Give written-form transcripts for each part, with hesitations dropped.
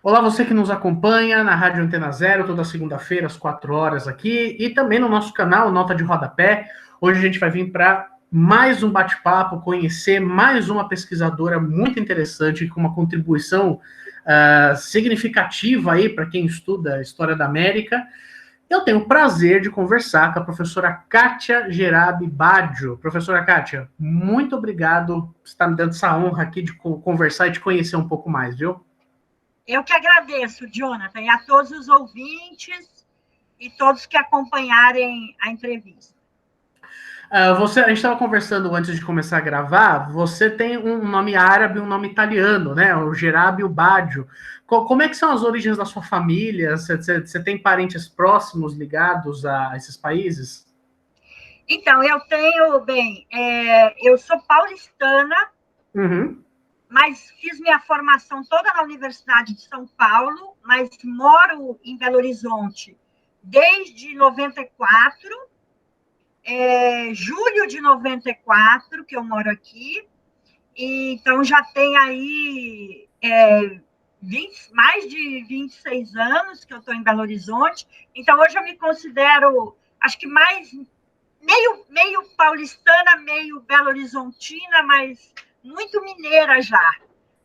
Olá, você que nos acompanha na Rádio Antena Zero, toda segunda-feira, às 4 horas aqui, e também no nosso canal Nota de Rodapé. Hoje a gente vai vir para mais um bate-papo, conhecer mais uma pesquisadora muito interessante, com uma contribuição significativa aí para quem estuda a história da América. Eu tenho o prazer de conversar com a professora Kátia Gerabi Baggio. Professora Kátia, muito obrigado por estar me dando essa honra aqui de conversar e de conhecer um pouco mais, viu? Eu que agradeço, Jonathan, e a todos os ouvintes e todos que acompanharem a entrevista. A gente estava conversando antes de começar a gravar. Você tem um nome árabe e um nome italiano, né? O Gerabi e o Baggio. Como é que são as origens da sua família? Você tem parentes próximos ligados a esses países? Então, eu sou paulistana, Uhum. mas fiz minha formação toda na Universidade de São Paulo, mas moro em Belo Horizonte desde 94, julho de 94, que eu moro aqui, e então já tem aí mais de 26 anos que eu estou em Belo Horizonte, então hoje eu me considero, acho que mais meio paulistana, meio belo-horizontina, mas muito mineira já,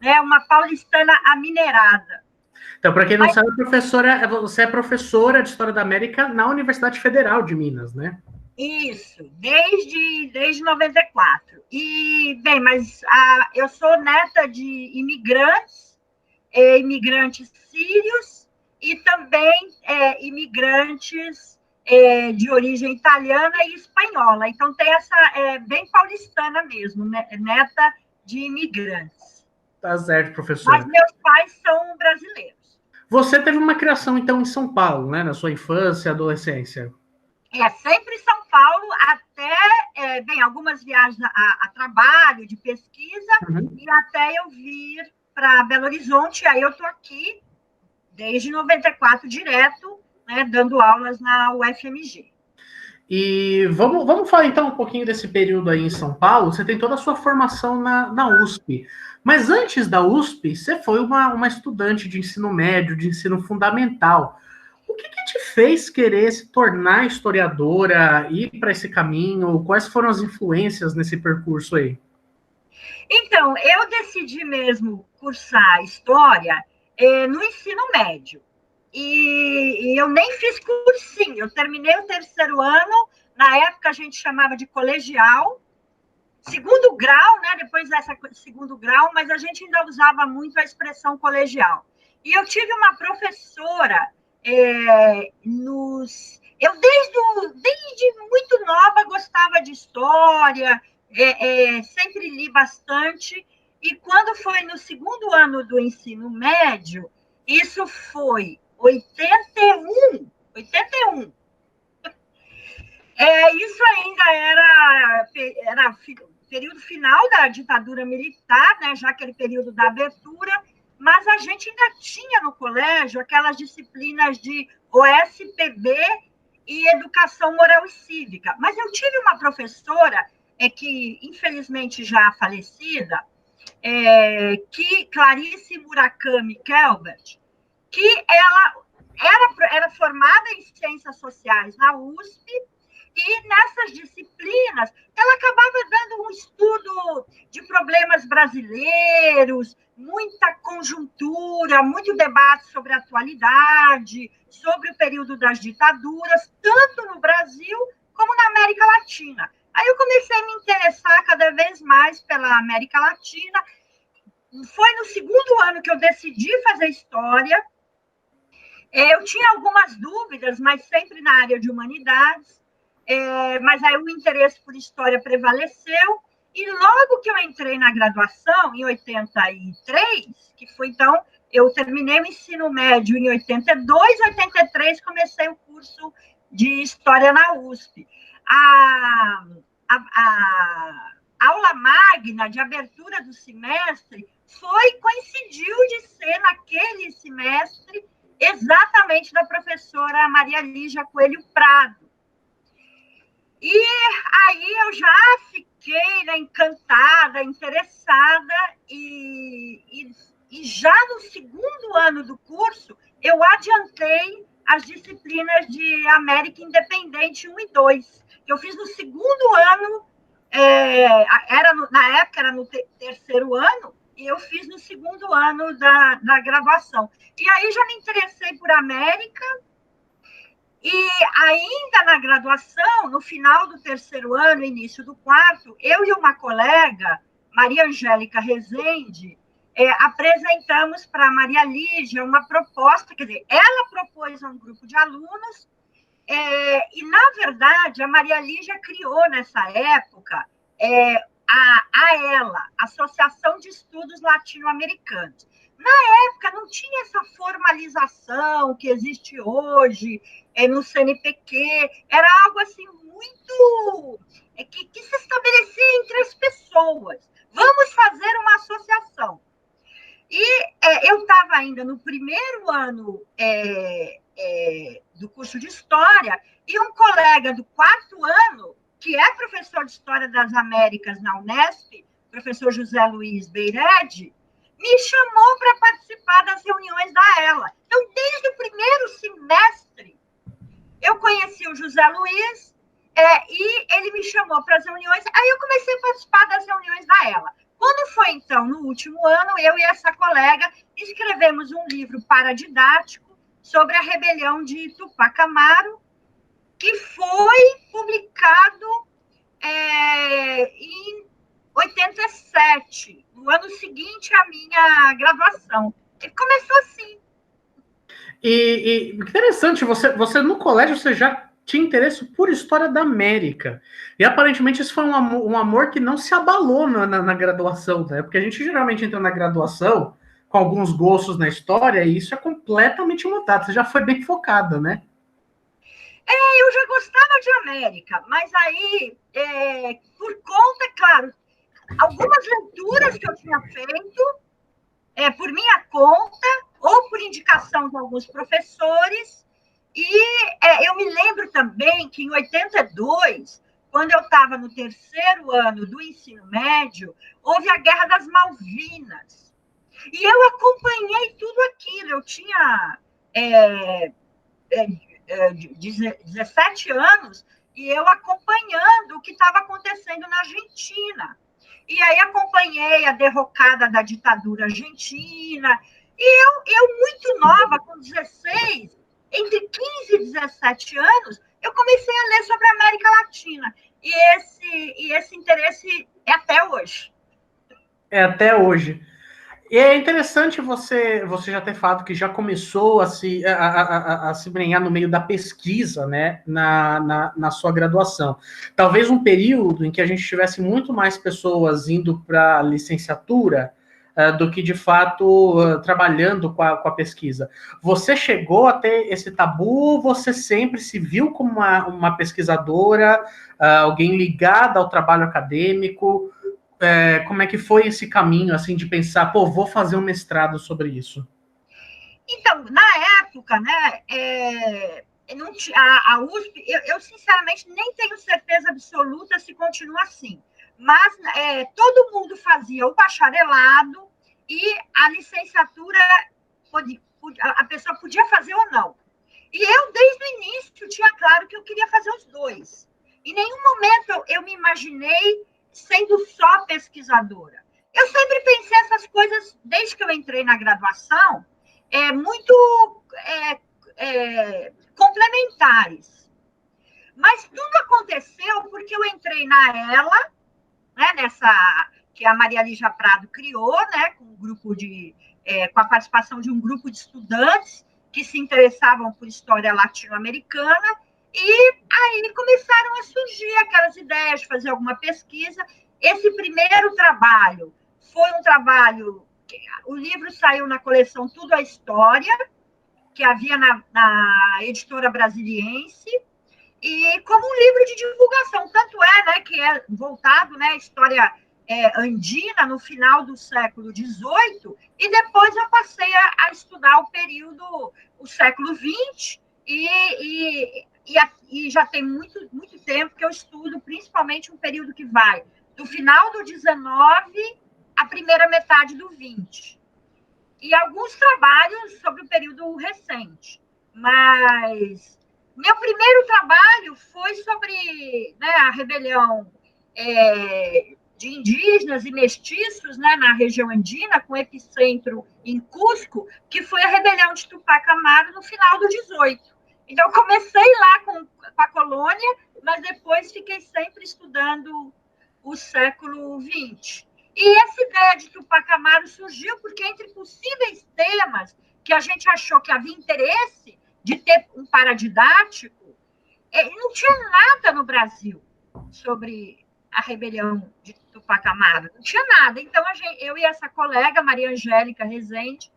né? Uma paulistana aminerada. Então, para quem não Mas, sabe, você é professora de História da América na Universidade Federal de Minas, né? isso, desde 94. Bem, eu sou neta de imigrantes sírios e também imigrantes de origem italiana e espanhola. Então, tem essa, bem paulistana mesmo, né? Neta de imigrantes. Tá certo, Mas professora. meus pais são brasileiros. Você teve uma criação, então, em São Paulo, né? Na sua infância e adolescência. Sempre São Paulo, até, algumas viagens a trabalho, de pesquisa, Uhum. e até eu vir para Belo Horizonte, aí eu estou aqui desde 94 direto, né, dando aulas na UFMG. E vamos falar então um pouquinho desse período aí em São Paulo. Você tem toda a sua formação na USP. Mas antes da USP, você foi uma estudante de ensino médio, de ensino fundamental. O que te fez querer se tornar historiadora, ir para esse caminho? Quais foram as influências nesse percurso aí? Então, eu decidi mesmo cursar História no ensino médio. E eu nem fiz cursinho, eu terminei o terceiro ano, na época a gente chamava de colegial, segundo grau, né? Depois dessa segundo grau, mas a gente ainda usava muito a expressão colegial. E eu tive uma professora desde muito nova gostava de história, sempre li bastante. E quando foi no segundo ano do ensino médio, isso foi 81, 81. Isso ainda era período final da ditadura militar, né, já aquele período da abertura, mas a gente ainda tinha no colégio aquelas disciplinas de OSPB e Educação Moral e Cívica. Mas eu tive uma professora que, infelizmente, já falecida, que Clarice Murakami Kelbert, que ela era formada em Ciências Sociais na USP, e nessas disciplinas, ela acabava dando um estudo de problemas brasileiros, muita conjuntura, muito debate sobre a atualidade, sobre o período das ditaduras, tanto no Brasil como na América Latina. Aí eu comecei a me interessar cada vez mais pela América Latina. Foi no segundo ano que eu decidi fazer história. Eu tinha algumas dúvidas, mas sempre na área de humanidades. Mas aí o interesse por história prevaleceu, e logo que eu entrei na graduação, em 83, que foi então, eu terminei o ensino médio em 82, 83 comecei o curso de História na USP. A aula magna de abertura do semestre coincidiu de ser naquele semestre exatamente da professora Maria Lígia Coelho Prado. E aí eu já fiquei, né, encantada, interessada, e E já no segundo ano do curso, eu adiantei as disciplinas de América Independente 1 e 2. Eu fiz no segundo ano, na época era no terceiro ano, e eu fiz no segundo ano da graduação. E aí já me interessei por América, e ainda na graduação, no final do terceiro ano, início do quarto, eu e uma colega, Maria Angélica Rezende, apresentamos para a Maria Lígia uma proposta, quer dizer, ela propôs a um grupo de alunos, e, na verdade, a Maria Lígia criou, nessa época, a ELA, Associação de Estudos Latino-Americanos. Na época, não tinha essa formalização que existe hoje no CNPq, era algo assim muito que se estabelecia entre as pessoas. Vamos fazer uma associação. E eu estava ainda no primeiro ano do curso de História, e um colega do quarto ano, que é professor de História das Américas na Unesp, professor José Luiz Beiredi, me chamou para participar das reuniões da ELA. Então, desde o primeiro semestre, eu conheci o José Luiz, e ele me chamou para as reuniões, aí eu comecei a participar das reuniões da ELA. Quando foi, então, no último ano, eu e essa colega escrevemos um livro paradidático sobre a rebelião de Tupac Amaru, que foi publicado em 87, no ano seguinte à minha graduação. Ele começou assim. E interessante, você no colégio você já tinha interesse por história da América. E aparentemente isso foi um amor que não se abalou na graduação, né? Porque a gente geralmente entra na graduação com alguns gostos na história e isso é completamente mudado. Você já foi bem focada, né? Eu já gostava de América, mas aí, por conta, claro, algumas leituras que eu tinha feito, por minha conta, ou por indicação de alguns professores, e eu me lembro também que em 82, quando eu estava no terceiro ano do ensino médio, houve a Guerra das Malvinas. E eu acompanhei tudo aquilo. Eu tinha 17 anos e eu acompanhando o que estava acontecendo na Argentina. E aí acompanhei a derrocada da ditadura argentina. E eu muito nova, com 16, entre 15 e 17 anos, eu comecei a ler sobre a América Latina. E esse interesse é até hoje. É até hoje. E é interessante você já ter falado que já começou a se embrenhar no meio da pesquisa, né, na sua graduação. Talvez um período em que a gente tivesse muito mais pessoas indo para a licenciatura do que, de fato, trabalhando com a pesquisa. Você chegou a ter esse tabu? Você sempre se viu como uma pesquisadora, alguém ligada ao trabalho acadêmico? Como é que foi esse caminho, assim, de pensar, pô, vou fazer um mestrado sobre isso? Então, na época, né, não a USP, eu sinceramente nem tenho certeza absoluta se continua assim, mas todo mundo fazia o bacharelado e a licenciatura, a pessoa podia fazer ou não. E eu, desde o início, tinha claro que eu queria fazer os dois. Em nenhum momento eu me imaginei sendo só pesquisadora. Eu sempre pensei essas coisas, desde que eu entrei na graduação, muito complementares. Mas tudo aconteceu porque eu entrei na ELA, né, que a Maria Lígia Prado criou, né, com a participação de um grupo de estudantes que se interessavam por história latino-americana, e aí começaram a surgir aquelas ideias de fazer alguma pesquisa. Esse primeiro trabalho foi um trabalho, o livro saiu na coleção Tudo a História, que havia na editora Brasiliense, e como um livro de divulgação, tanto né, que é voltado, né, à história andina no final do século XVIII, e depois eu passei a estudar o século XX, e já tem muito, muito tempo que eu estudo, principalmente um período que vai do final do XIX à primeira metade do XX. e alguns trabalhos sobre o período recente. Mas meu primeiro trabalho foi sobre, né, a rebelião de indígenas e mestiços, né, na região andina, com epicentro em Cusco, que foi a rebelião de Tupac Amaru no final do 18. Então, comecei lá com a colônia, mas depois fiquei sempre estudando o século XX. E essa ideia de Tupac Amaru surgiu porque, entre possíveis temas que a gente achou que havia interesse de ter um paradidático, não tinha nada no Brasil sobre a rebelião de Tupac Amaru, não tinha nada. Então, eu e essa colega, Maria Angélica Rezende,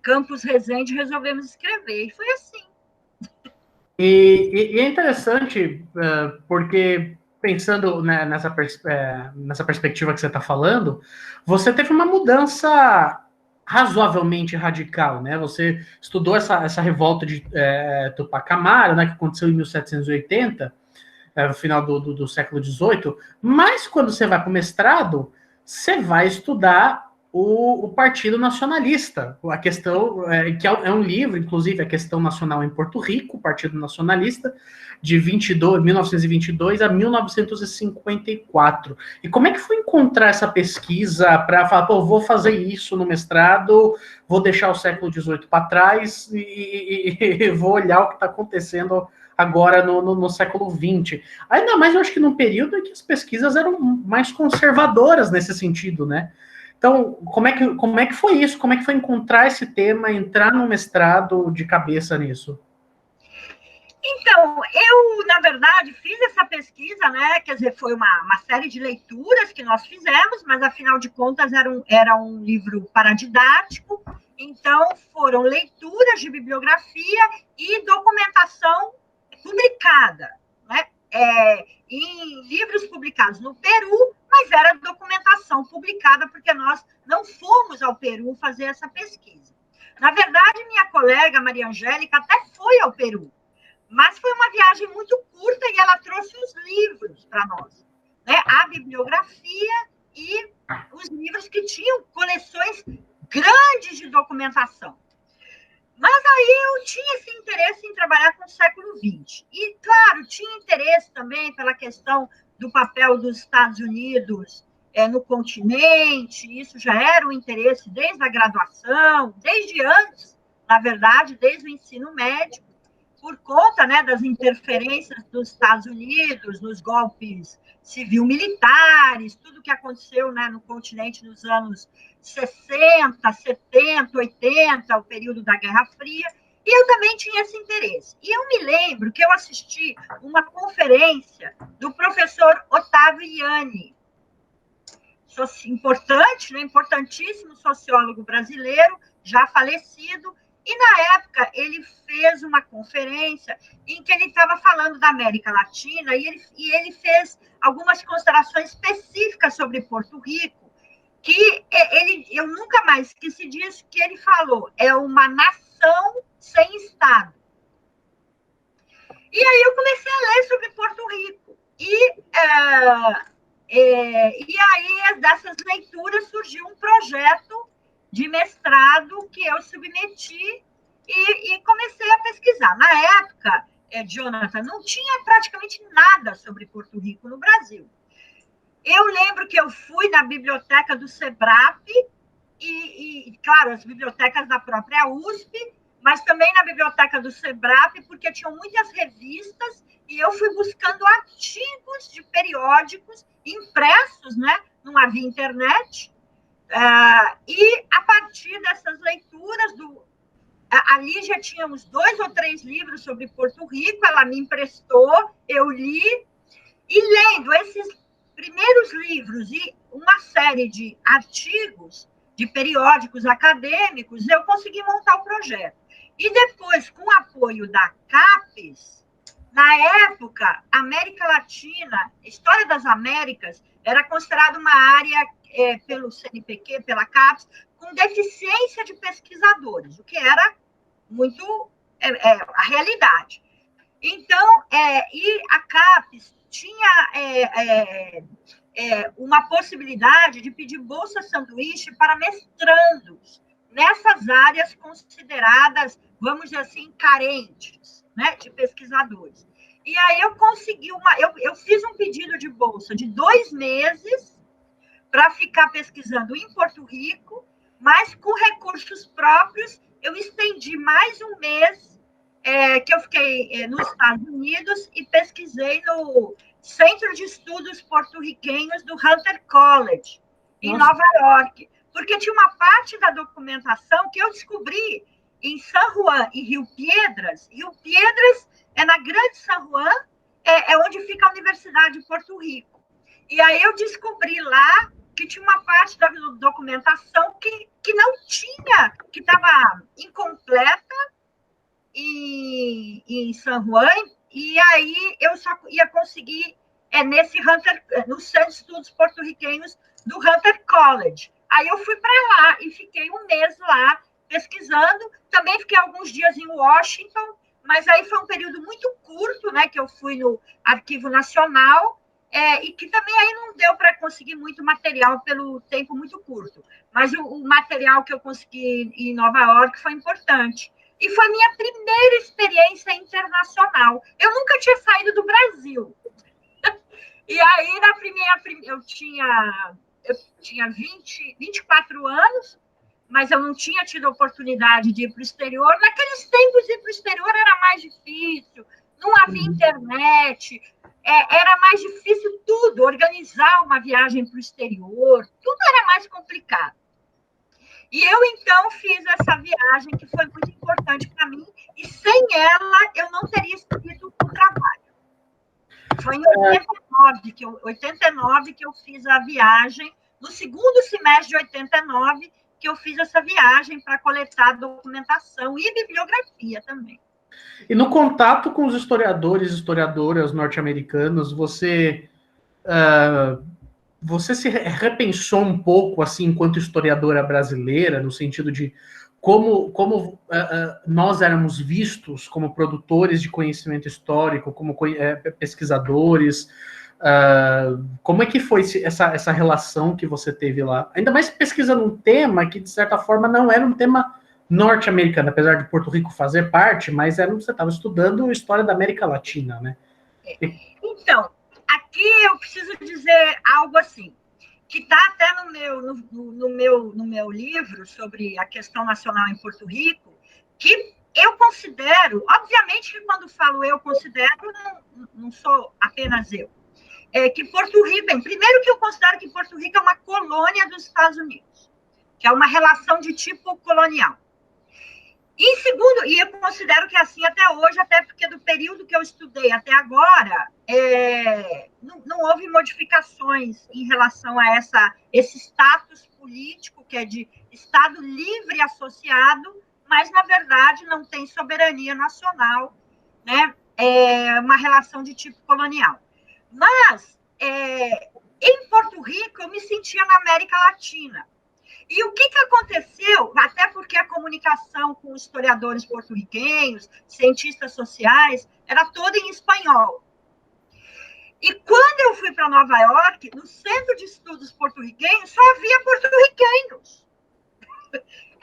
Campos Rezende, resolvemos escrever, e foi assim. E é interessante, porque pensando, né, nessa perspectiva que você está falando, você teve uma mudança razoavelmente radical, né? Você estudou essa revolta de Tupac Amaru, né, que aconteceu em 1780, no final do século XVIII, mas quando você vai para o mestrado, você vai estudar o Partido Nacionalista, a questão, que é um livro, inclusive, a questão nacional em Porto Rico, o Partido Nacionalista, de 1922 a 1954. E como é que foi encontrar essa pesquisa para falar, pô, vou fazer isso no mestrado, vou deixar o século XVIII para trás e vou olhar o que está acontecendo agora no século XX. Ainda mais, eu acho que num período em que as pesquisas eram mais conservadoras nesse sentido, né? Então, como é que foi isso? Como é que foi encontrar esse tema, entrar no mestrado de cabeça nisso? Então, eu, na verdade, fiz essa pesquisa, né? Quer dizer, foi uma série de leituras que nós fizemos, mas, afinal de contas, era um livro paradidático. Então, foram leituras de bibliografia e documentação publicada, né? Em livros publicados no Peru, mas era documentação publicada, porque nós não fomos ao Peru fazer essa pesquisa. Na verdade, minha colega Maria Angélica até foi ao Peru, mas foi uma viagem muito curta e ela trouxe os livros para nós, né? A bibliografia e os livros que tinham coleções grandes de documentação. Mas aí eu tinha esse interesse em trabalhar com o século XX. E, claro, tinha interesse também pela questão do papel dos Estados Unidos no continente, isso já era um interesse desde a graduação, desde antes, na verdade, desde o ensino médio, por conta, né, das interferências dos Estados Unidos, nos golpes civil-militares, tudo que aconteceu, né, no continente nos anos 60, 70, 80, o período da Guerra Fria, e eu também tinha esse interesse. E eu me lembro que eu assisti uma conferência do professor Otávio Ianni, importante, né, importantíssimo sociólogo brasileiro, já falecido, e, na época, ele fez uma conferência em que ele estava falando da América Latina e ele fez algumas considerações específicas sobre Porto Rico, que eu nunca mais esqueci disso, que ele falou, é uma nação sem Estado. E aí eu comecei a ler sobre Porto Rico. E aí, dessas leituras, surgiu um projeto de mestrado que eu submeti e comecei a pesquisar. Na época, Jonathan, não tinha praticamente nada sobre Porto Rico no Brasil. Eu lembro que eu fui na biblioteca do SEBRAP claro, as bibliotecas da própria USP, mas também na biblioteca do SEBRAP, porque tinham muitas revistas e eu fui buscando artigos de periódicos impressos, né? Não havia internet. E a partir dessas leituras, ali já tínhamos 2 ou 3 livros sobre Porto Rico, ela me emprestou, eu li, e lendo esses primeiros livros e uma série de artigos de periódicos acadêmicos, eu consegui montar o projeto. E depois, com o apoio da CAPES, na época, América Latina, História das Américas, era considerada uma área, pelo CNPq, pela CAPES, com deficiência de pesquisadores, o que era muito a realidade. Então, e a CAPES tinha uma possibilidade de pedir bolsa sanduíche para mestrandos, nessas áreas consideradas, vamos dizer assim, carentes, né, de pesquisadores. E aí eu consegui eu fiz um pedido de bolsa de 2 meses para ficar pesquisando em Porto Rico, mas com recursos próprios eu estendi mais um mês que eu fiquei nos Estados Unidos e pesquisei no Centro de Estudos Porto-Riquenhos do Hunter College, em Nova York, porque tinha uma parte da documentação que eu descobri em San Juan e Rio Piedras. Rio Piedras é na Grande San Juan, é onde fica a Universidade de Porto Rico. E aí eu descobri lá que tinha uma parte da documentação que não tinha, que estava incompleta em San Juan, e aí eu só ia conseguir no Centro de Estudos Porto-Riquenhos do Hunter College. Aí eu fui para lá e fiquei um mês lá pesquisando. Também fiquei alguns dias em Washington, mas aí foi um período muito curto, né, que eu fui no Arquivo Nacional, e que também aí não deu para conseguir muito material pelo tempo muito curto. Mas o material que eu consegui em Nova York foi importante. E foi minha primeira experiência internacional. Eu nunca tinha saído do Brasil. E aí, eu tinha 24 anos, mas eu não tinha tido a oportunidade de ir para o exterior. Naqueles tempos, ir para o exterior era mais difícil, não havia internet, era mais difícil tudo, organizar uma viagem para o exterior, tudo era mais complicado. E eu, então, fiz essa viagem, que foi muito importante para mim, e sem ela, eu não teria escrito o trabalho. Foi em 89 que eu fiz a viagem, no segundo semestre de 89, que eu fiz essa viagem para coletar documentação e bibliografia também. E no contato com os historiadores e historiadoras norte-americanos, você se repensou um pouco, assim, enquanto historiadora brasileira, no sentido de como nós éramos vistos como produtores de conhecimento histórico, como pesquisadores, como é que foi essa relação que você teve lá? Ainda mais pesquisando um tema que, de certa forma, não era um tema norte-americano, apesar de Porto Rico fazer parte, mas você estava estudando a história da América Latina, né? Então, aqui eu preciso dizer algo assim, que está até no meu livro sobre a questão nacional em Porto Rico, que eu considero, obviamente que quando falo eu considero, não sou apenas eu, que Porto Rico, primeiro que eu considero que Porto Rico é uma colônia dos Estados Unidos, que é uma relação de tipo colonial. E segundo, e eu considero que é assim até hoje, até porque do período que eu estudei até agora, não houve modificações em relação a esse status político, que é de Estado livre associado, mas, na verdade, não tem soberania nacional, né? É uma relação de tipo colonial. Mas, em Porto Rico, eu me sentia na América Latina. E o que aconteceu, até porque a comunicação com historiadores porto-riquenhos, cientistas sociais, era toda em espanhol. E quando eu fui para Nova York, no Centro de Estudos Porto-Riquenhos, só havia porto-riquenhos.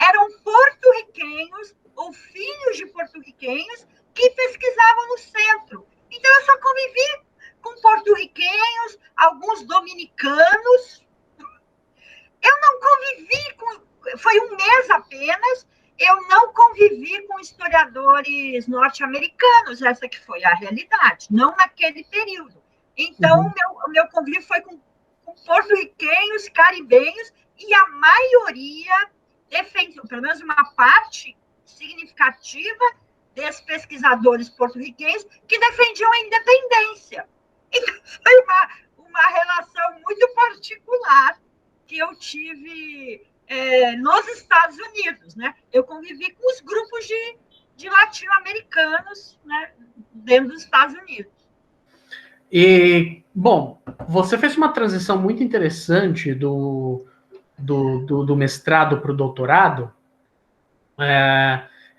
Eram porto-riquenhos ou filhos de porto-riquenhos que pesquisavam no centro. Então, eu só convivi com porto-riquenhos, alguns dominicanos. Eu não convivi foi um mês apenas, eu não convivi com historiadores norte-americanos, essa que foi a realidade, não naquele período. Então, o meu convívio foi com porto-riquenhos, caribenhos, e a maioria defendia, pelo menos uma parte significativa desses pesquisadores porto-riquenhos que defendiam a independência. Então, foi uma relação muito particular que eu tive nos Estados Unidos, né? Eu convivi com os grupos de latino-americanos, né, dentro dos Estados Unidos. E, bom, você fez uma transição muito interessante do mestrado para o doutorado,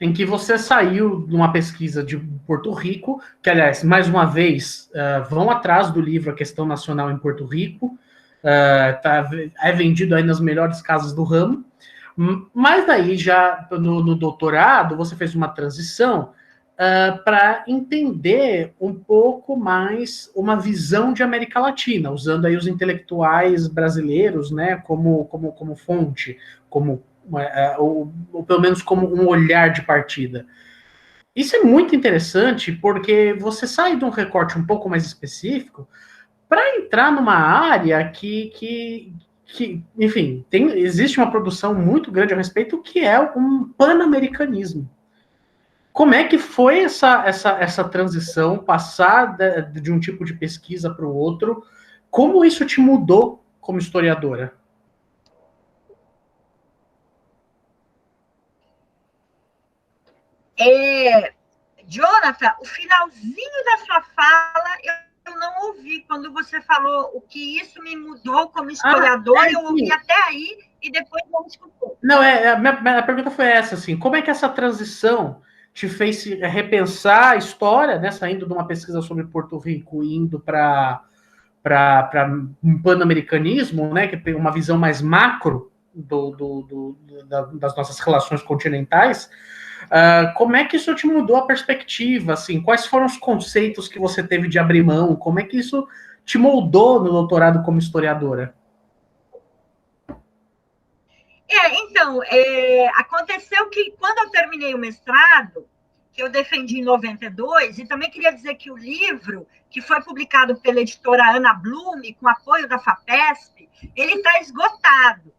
em que você saiu de uma pesquisa de Porto Rico, que, aliás, mais uma vez, vão atrás do livro A Questão Nacional em Porto Rico, é vendido aí nas melhores casas do ramo, Mas daí, já no doutorado, você fez uma transição para entender um pouco mais uma visão de América Latina, usando aí os intelectuais brasileiros, né, como fonte, como ou pelo menos como um olhar de partida. Isso é muito interessante porque você sai de um recorte um pouco mais específico para entrar numa área que enfim, existe uma produção muito grande a respeito, que é um pan-americanismo. Como é que foi essa transição, passar de um tipo de pesquisa para o outro? Como isso te mudou como historiadora? Jonathan, o finalzinho da sua fala eu não ouvi quando você falou o que isso me mudou como historiadora, eu ouvi até aí e depois não escutou. Não, minha pergunta foi essa, assim, como é que essa transição te fez repensar a história, né, saindo de uma pesquisa sobre Porto Rico e indo para um pan-americanismo, né, que tem uma visão mais macro das nossas relações continentais. Como é que isso te mudou a perspectiva? Assim, quais foram os conceitos que você teve de abrir mão? Como é que isso te moldou no doutorado como historiadora? Então, aconteceu que quando eu terminei o mestrado, que eu defendi em 92, e também queria dizer que o livro, que foi publicado pela editora Ana Blume, com apoio da FAPESP, ele está esgotado.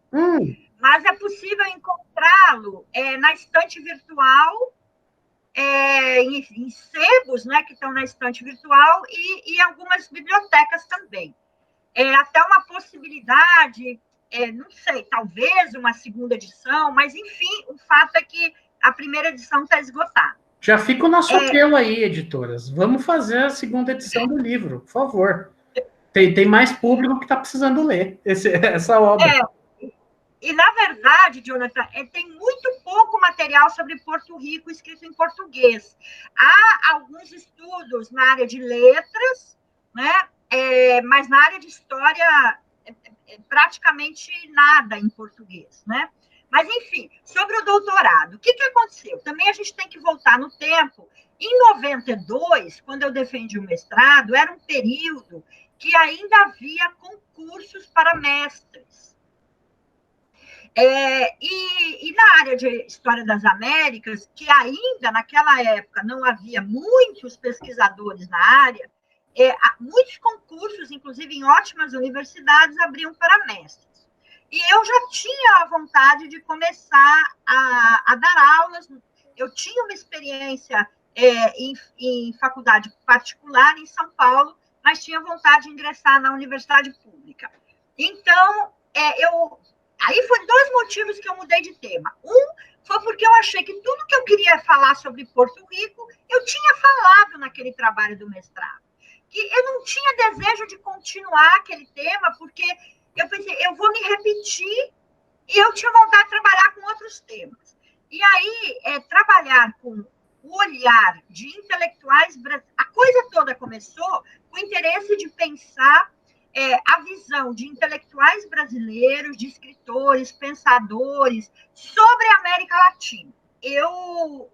Mas é possível encontrá-lo na estante virtual, em sebos, né, que estão na estante virtual, e algumas bibliotecas também. Até uma possibilidade, não sei, talvez uma segunda edição, mas, enfim, o fato é que a primeira edição está esgotada. Já fica o nosso apelo aí, editoras. Vamos fazer a segunda edição do livro, por favor. Tem mais público que está precisando ler essa obra. E, na verdade, Jonathan, tem muito pouco material sobre Porto Rico escrito em português. Há alguns estudos na área de letras, né? Mas na área de história, praticamente nada em português, né? Mas, enfim, sobre o doutorado, o que aconteceu? Também a gente tem que voltar no tempo. Em 92, quando eu defendi o mestrado, era um período que ainda havia concursos para mestres. E na área de História das Américas, que ainda naquela época não havia muitos pesquisadores na área, muitos concursos, inclusive em ótimas universidades, abriam para mestres. E eu já tinha a vontade de começar a dar aulas. Eu tinha uma experiência em faculdade particular em São Paulo, mas tinha vontade de ingressar na universidade pública. Então, aí foram dois motivos que eu mudei de tema. Um foi porque eu achei que tudo que eu queria falar sobre Porto Rico, eu tinha falado naquele trabalho do mestrado. Que eu não tinha desejo de continuar aquele tema, porque eu pensei, eu vou me repetir, e eu tinha vontade de trabalhar com outros temas. E aí, trabalhar com o olhar de intelectuais brasileiros, a coisa toda começou com o interesse de pensar a visão de intelectuais brasileiros, de escritores, pensadores, sobre a América Latina. Eu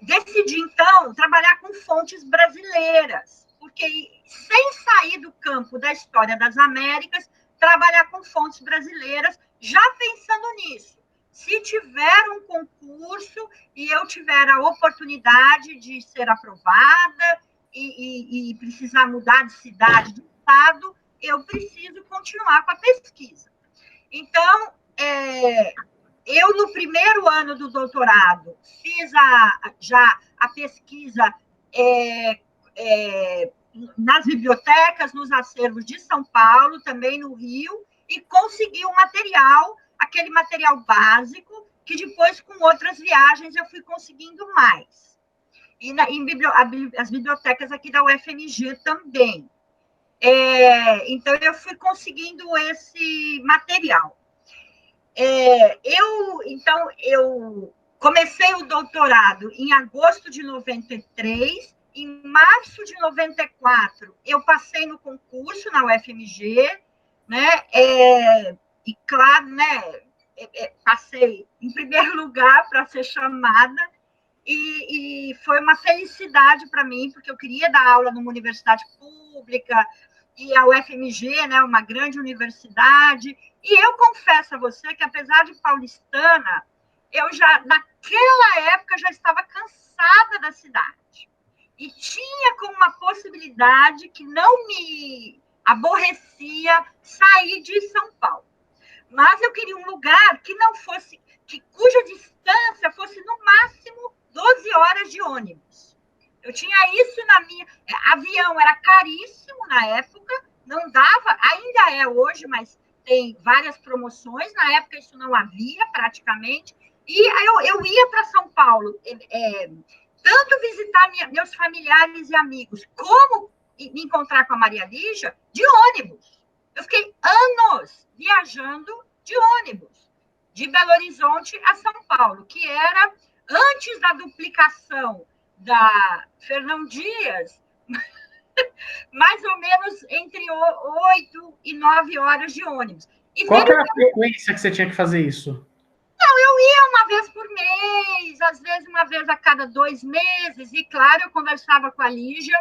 decidi, então, trabalhar com fontes brasileiras, porque sem sair do campo da história das Américas, trabalhar com fontes brasileiras, já pensando nisso. Se tiver um concurso e eu tiver a oportunidade de ser aprovada e precisar mudar de cidade, de estado, eu preciso continuar com a pesquisa. Então, eu, no primeiro ano do doutorado, fiz já a pesquisa nas bibliotecas, nos acervos de São Paulo, também no Rio, e consegui um material, aquele material básico, que depois, com outras viagens, eu fui conseguindo mais. E as bibliotecas aqui da UFMG também. Então, eu fui conseguindo esse material. Eu comecei o doutorado em agosto de 93, em março de 94, eu passei no concurso na UFMG, né? E claro, né? passei em primeiro lugar para ser chamada, e foi uma felicidade para mim, porque eu queria dar aula numa universidade pública, e a UFMG, né, uma grande universidade, e eu confesso a você que, apesar de paulistana, eu já, naquela época, já estava cansada da cidade. E tinha como uma possibilidade que não me aborrecia sair de São Paulo. Mas eu queria um lugar que não fosse, cuja distância fosse no máximo 12 horas de ônibus. Eu tinha isso na minha. Avião era caríssimo na época, não dava, ainda é hoje, mas tem várias promoções. Na época isso não havia praticamente. E eu ia para São Paulo, tanto visitar meus familiares e amigos, como me encontrar com a Maria Lígia, de ônibus. Eu fiquei anos viajando de ônibus, de Belo Horizonte a São Paulo, que era antes da duplicação da Fernão Dias, mais ou menos entre 8 e 9 horas de ônibus. E qual que era a frequência que você tinha que fazer isso? Não, eu ia uma vez por mês, às vezes uma vez a cada 2 meses, e claro, eu conversava com a Lígia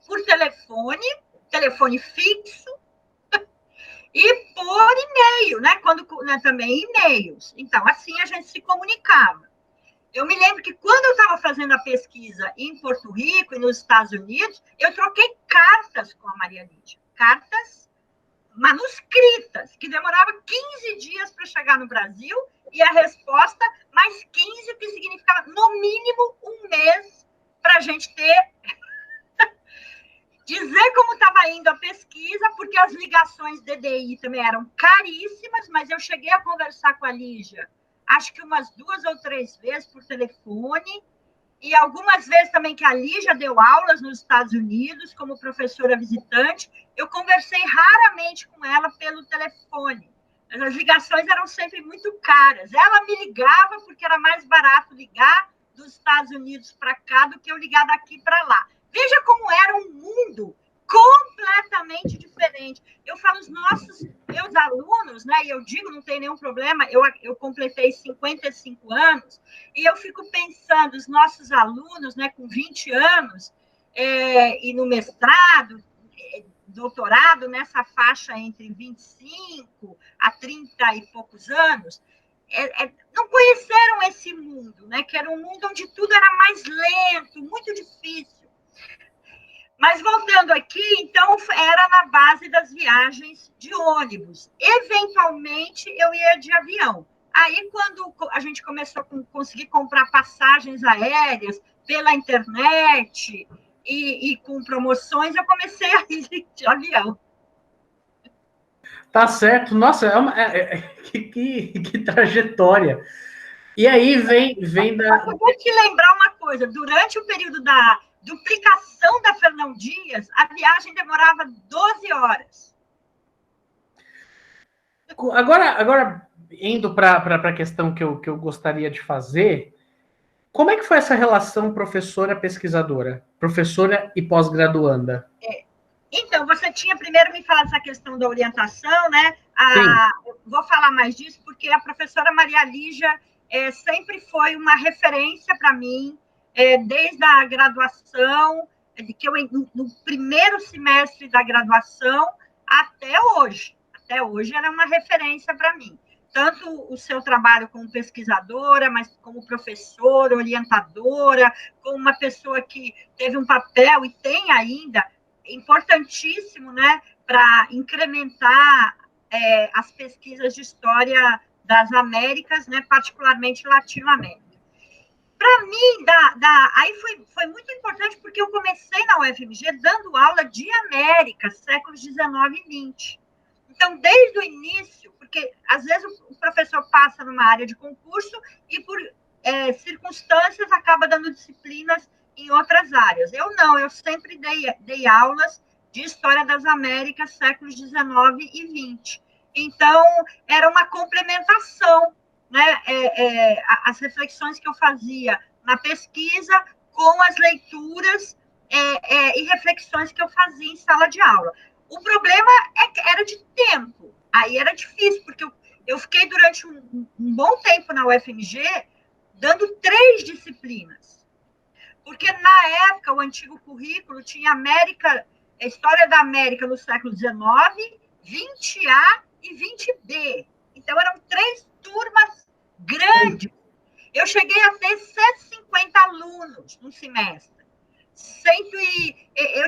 por telefone fixo, e por e-mail, né? Também e-mails. Então, assim a gente se comunicava. Eu me lembro que quando eu estava fazendo a pesquisa em Porto Rico e nos Estados Unidos, eu troquei cartas com a Maria Lídia. Cartas manuscritas, que demorava 15 dias para chegar no Brasil, e a resposta mais 15, o que significava, no mínimo, um mês para a gente ter... dizer como estava indo a pesquisa, porque as ligações DDI também eram caríssimas, mas eu cheguei a conversar com a Lígia, acho que umas 2 ou 3 vezes por telefone, e algumas vezes também que a Lígia deu aulas nos Estados Unidos como professora visitante, eu conversei raramente com ela pelo telefone. As ligações eram sempre muito caras. Ela me ligava porque era mais barato ligar dos Estados Unidos para cá do que eu ligar daqui para lá. Veja como era um mundo completamente diferente. Eu falo, meus alunos, né, e eu digo, não tem nenhum problema, eu completei 55 anos, e eu fico pensando, os nossos alunos, né, com 20 anos, e no mestrado, doutorado, nessa faixa entre 25 a 30 e poucos anos, não conheceram esse mundo, né, que era um mundo onde tudo era mais lento, muito difícil. Mas voltando aqui, então, era na base das viagens de ônibus. Eventualmente, eu ia de avião. Aí, quando a gente começou a conseguir comprar passagens aéreas pela internet e com promoções, eu comecei a ir de avião. Tá certo. Nossa, que trajetória. E aí vem da... Eu vou te lembrar uma coisa. Durante o período da duplicação da Fernão Dias, a viagem demorava 12 horas. Agora indo para a questão que eu gostaria de fazer, como é que foi essa relação professora-pesquisadora? Professora e pós-graduanda? Então, você tinha primeiro me falado essa questão da orientação, né? Vou falar mais disso, porque a professora Maria Lígia sempre foi uma referência para mim, desde a graduação, que eu, no primeiro semestre da graduação até hoje. Até hoje era uma referência para mim. Tanto o seu trabalho como pesquisadora, mas como professora, orientadora, como uma pessoa que teve um papel e tem ainda importantíssimo, né, para incrementar as pesquisas de história das Américas, né, particularmente Latinoamérica. Para mim, aí foi muito importante, porque eu comecei na UFMG dando aula de América, séculos 19 e 20. Então, desde o início, porque às vezes o professor passa numa área de concurso e por circunstâncias acaba dando disciplinas em outras áreas. Eu não, eu sempre dei aulas de História das Américas, séculos 19 e 20. Então, era uma complementação, né? As reflexões que eu fazia na pesquisa com as leituras e reflexões que eu fazia em sala de aula. O problema era de tempo. Aí era difícil, porque Eu fiquei durante um bom tempo na UFMG dando 3 disciplinas. Porque, na época, o antigo currículo tinha História da América no século XIX, 20A e 20B. Então, eram 3 turmas grandes. Eu cheguei a ter 150 alunos no semestre.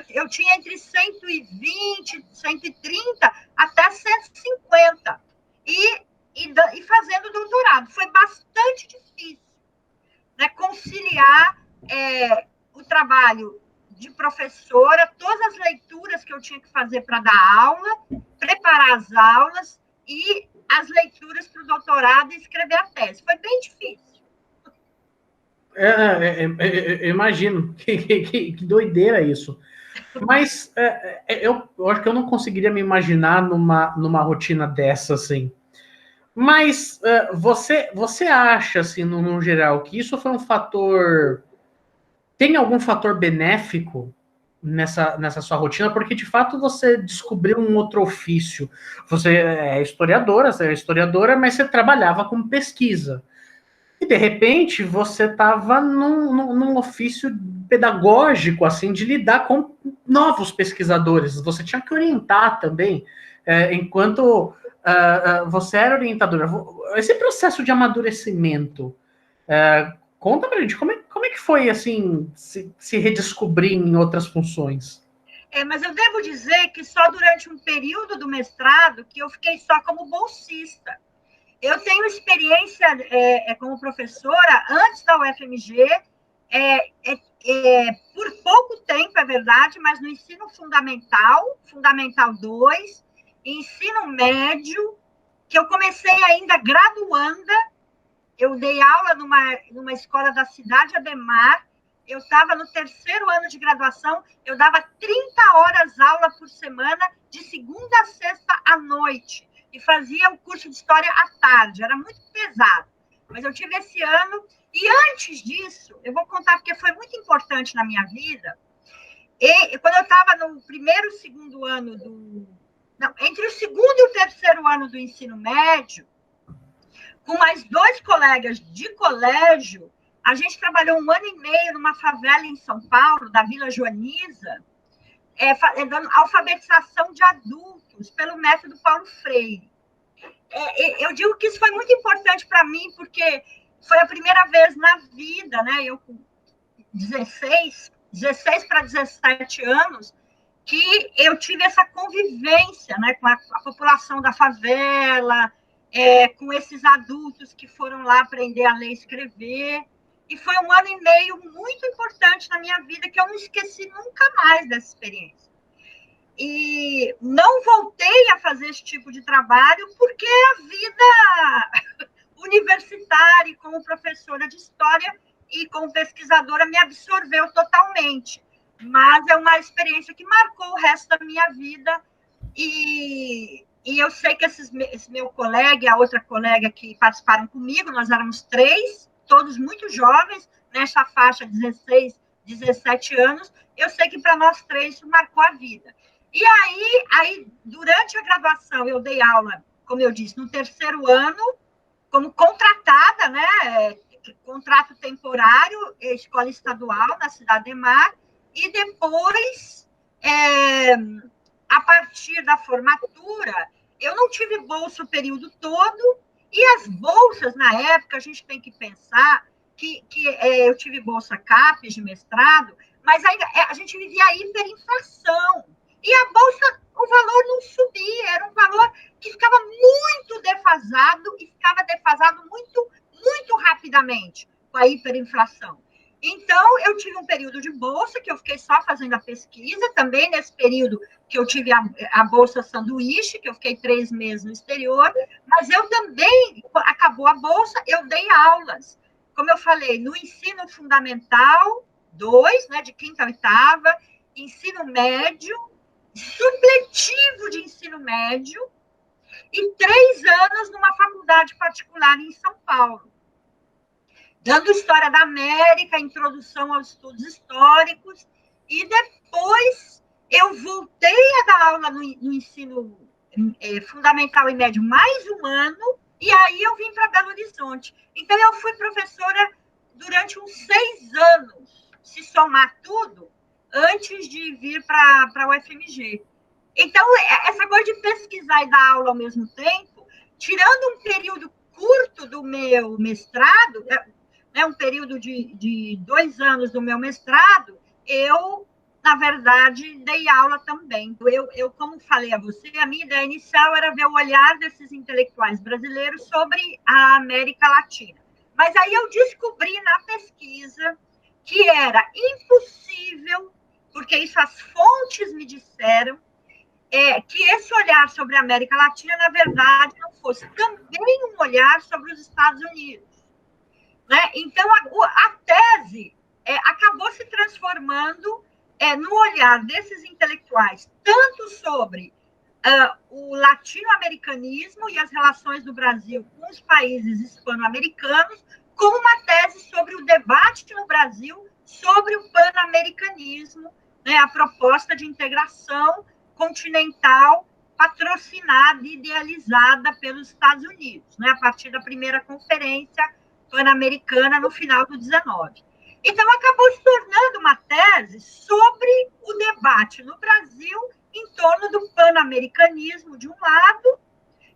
Eu tinha entre 120, 130 até 150. E fazendo doutorado. Foi bastante difícil, né, conciliar o trabalho de professora, todas as leituras que eu tinha que fazer para dar aula, preparar as aulas e as leituras para o doutorado e escrever a tese. Foi bem difícil. Eu imagino, que doideira isso. Mas eu acho que eu não conseguiria me imaginar numa rotina dessa, assim. Mas você acha, assim, no geral, que isso foi um fator... Tem algum fator benéfico nessa sua rotina? Porque, de fato, você descobriu um outro ofício. Você é historiadora, mas você trabalhava com pesquisa. E, de repente, você estava num ofício pedagógico, assim, de lidar com novos pesquisadores. Você tinha que orientar também, enquanto você era orientadora. Esse processo de amadurecimento, conta pra gente, como é que foi, assim, se redescobrir em outras funções? Mas eu devo dizer que só durante um período do mestrado que eu fiquei só como bolsista. Eu tenho experiência como professora antes da UFMG, por pouco tempo, é verdade, mas no ensino fundamental, Fundamental 2, ensino médio, que eu comecei ainda graduanda. Eu dei aula numa escola da Cidade Ademar. Eu estava no 3º ano de graduação, eu dava 30 horas aula por semana, de segunda a sexta à noite, e fazia o curso de História à tarde, era muito pesado. Mas eu tive esse ano, e antes disso, eu vou contar porque foi muito importante na minha vida, e quando eu estava no 1º e 2º ano entre o 2º e o 3º ano do ensino médio, com mais 2 colegas de colégio, a gente trabalhou 1 ano e meio numa favela em São Paulo, da Vila Joaniza, dando alfabetização de adultos pelo método Paulo Freire. Eu digo que isso foi muito importante para mim, porque foi a primeira vez na vida, né, eu com 16 para 17 anos, que eu tive essa convivência, né, com a população da favela, com esses adultos que foram lá aprender a ler e escrever. E foi 1 ano e meio muito importante na minha vida, que eu não esqueci nunca mais dessa experiência. E não voltei a fazer esse tipo de trabalho porque a vida universitária, como professora de história e como pesquisadora, me absorveu totalmente. Mas é uma experiência que marcou o resto da minha vida. E eu sei que esse meu colega e a outra colega que participaram comigo, nós éramos 3, todos muito jovens, nessa faixa 16, 17 anos, eu sei que para nós 3 isso marcou a vida. E aí, durante a graduação, eu dei aula, como eu disse, no 3º ano, como contratada, né? Contrato temporário, escola estadual na Cidade Ademar, e depois, a partir da formatura, eu não tive bolsa o período todo, e as bolsas, na época, a gente tem que pensar que eu tive bolsa CAPES de mestrado, mas ainda, a gente vivia a hiperinflação, e a bolsa, o valor não subia, era um valor que ficava muito defasado, e ficava defasado muito, muito rapidamente com a hiperinflação. Então, eu tive um período de bolsa, que eu fiquei só fazendo a pesquisa, também nesse período que eu tive a bolsa sanduíche, que eu fiquei 3 meses no exterior, mas eu também, acabou a bolsa, eu dei aulas, como eu falei, no ensino fundamental 2, né, de 5ª a 8ª, ensino médio, supletivo de ensino médio, e 3 anos numa faculdade particular em São Paulo, dando História da América, introdução aos estudos históricos, e depois eu voltei a dar aula no ensino fundamental e médio mais 1 ano, E aí eu vim para Belo Horizonte. Então, eu fui professora durante uns 6 anos, se somar tudo, antes de vir para a UFMG. Então, essa coisa de pesquisar e dar aula ao mesmo tempo, tirando um período curto do meu mestrado, né, um período de 2 anos do meu mestrado, eu, na verdade, dei aula também. Eu, como falei a você, a minha ideia inicial era ver o olhar desses intelectuais brasileiros sobre a América Latina. Mas aí eu descobri na pesquisa que era impossível, porque isso as fontes me disseram, que esse olhar sobre a América Latina, na verdade, não fosse também um olhar sobre os Estados Unidos. Né? Então, a tese acabou se transformando no olhar desses intelectuais, tanto sobre o latino-americanismo e as relações do Brasil com os países hispano-americanos, como uma tese sobre o debate no Brasil sobre o pan-americanismo, né, a proposta de integração continental patrocinada e idealizada pelos Estados Unidos, né, a partir da primeira conferência pan-americana no final do 19. Então, acabou se tornando uma tese sobre o debate no Brasil em torno do pan-americanismo, de um lado,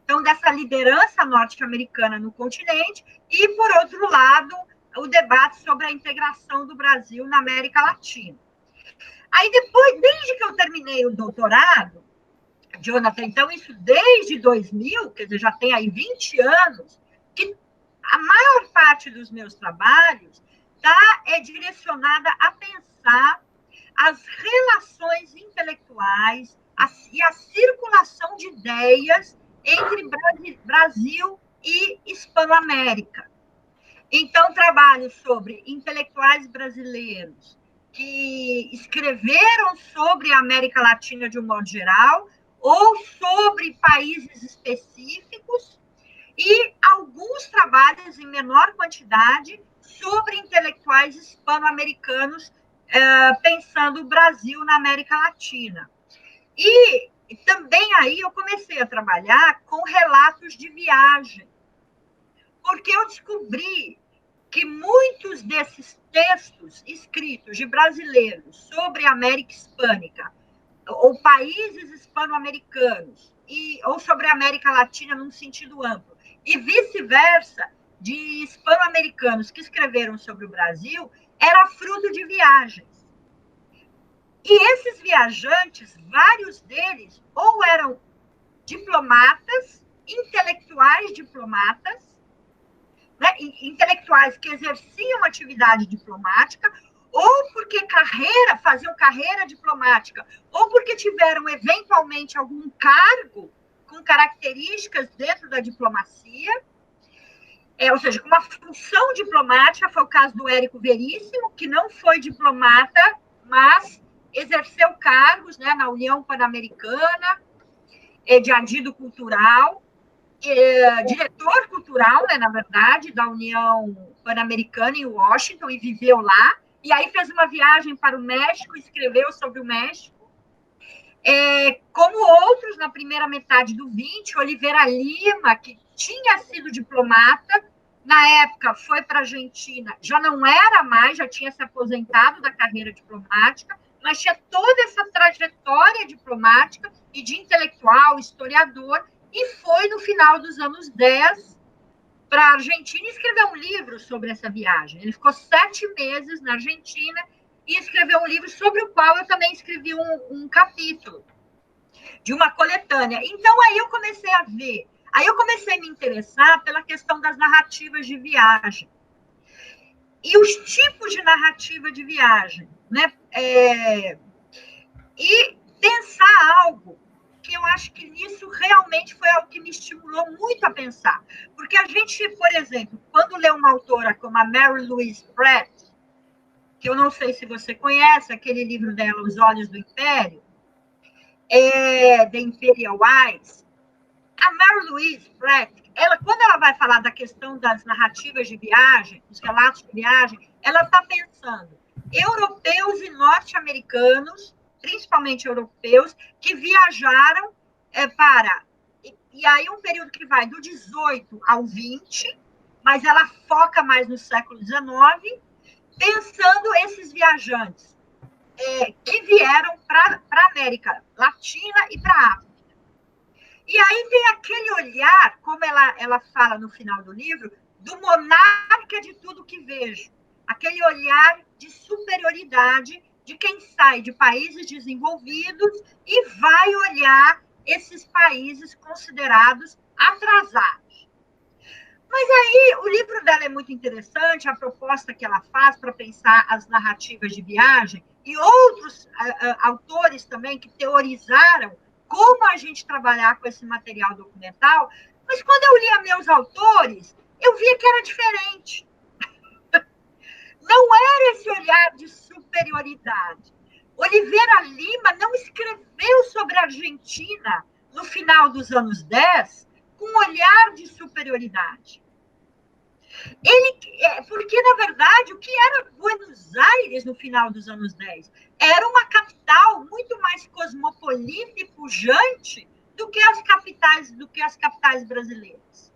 então, dessa liderança norte-americana no continente, e, por outro lado, o debate sobre a integração do Brasil na América Latina. Aí, depois, desde que eu terminei o doutorado, Jonathan, então, isso desde 2000, quer dizer, já tem aí 20 anos, que a maior parte dos meus trabalhos é direcionada a pensar as relações intelectuais e a circulação de ideias entre Brasil e Hispanoamérica. Então, trabalho sobre intelectuais brasileiros que escreveram sobre a América Latina de um modo geral, ou sobre países específicos, e alguns trabalhos em menor quantidade sobre intelectuais hispano-americanos pensando o Brasil na América Latina. E também aí eu comecei a trabalhar com relatos de viagem, porque eu descobri que muitos desses textos escritos de brasileiros sobre a América Hispânica, ou países hispano-americanos, ou sobre a América Latina num sentido amplo, e vice-versa, de hispano-americanos que escreveram sobre o Brasil, era fruto de viagens. E esses viajantes, vários deles, ou eram diplomatas, intelectuais diplomatas, né, intelectuais que exerciam atividade diplomática, ou porque faziam carreira diplomática, ou porque tiveram, eventualmente, algum cargo com características dentro da diplomacia, ou seja, com uma função diplomática. Foi o caso do Érico Veríssimo, que não foi diplomata, mas exerceu cargos, né, na União Pan-Americana, de adido cultural, diretor cultural, né, na verdade, da União Pan-Americana em Washington, e viveu lá, e aí fez uma viagem para o México, escreveu sobre o México. Como outros, na primeira metade do 20, Oliveira Lima, que tinha sido diplomata, na época foi para a Argentina, já não era mais, já tinha se aposentado da carreira diplomática, mas tinha toda essa trajetória diplomática e de intelectual, historiador, e foi no final dos anos 10 para a Argentina e escreveu um livro sobre essa viagem. Ele ficou 7 meses na Argentina e escreveu um livro sobre o qual eu também escrevi um capítulo de uma coletânea. Então, aí eu comecei a ver, aí eu comecei a me interessar pela questão das narrativas de viagem. E os tipos de narrativa de viagem, né? E pensar algo que eu acho que nisso realmente foi algo que me estimulou muito a pensar. Porque a gente, por exemplo, quando lê uma autora como a Mary Louise Pratt, que eu não sei se você conhece, aquele livro dela, Os Olhos do Império, The Imperial Eyes, a Mary Louise Pratt, quando ela vai falar da questão das narrativas de viagem, dos relatos de viagem, ela está pensando europeus e norte-americanos, principalmente europeus, que viajaram para e aí um período que vai do 18 ao 20, mas ela foca mais no século 19, pensando esses viajantes que vieram para a América Latina e para a África. E aí tem aquele olhar, como ela fala no final do livro, do monarca de tudo que vejo. Aquele olhar de superioridade de quem sai de países desenvolvidos e vai olhar esses países considerados atrasados. Mas aí o livro dela é muito interessante, a proposta que ela faz para pensar as narrativas de viagem, e outros autores também que teorizaram como a gente trabalhar com esse material documental, mas quando eu lia meus autores, eu via que era diferente. Não era esse olhar de superioridade. Oliveira Lima não escreveu sobre a Argentina no final dos anos 10 com um olhar de superioridade. Porque, na verdade, o que era Buenos Aires no final dos anos 10? Era uma capital muito mais cosmopolita e pujante do que as capitais brasileiras.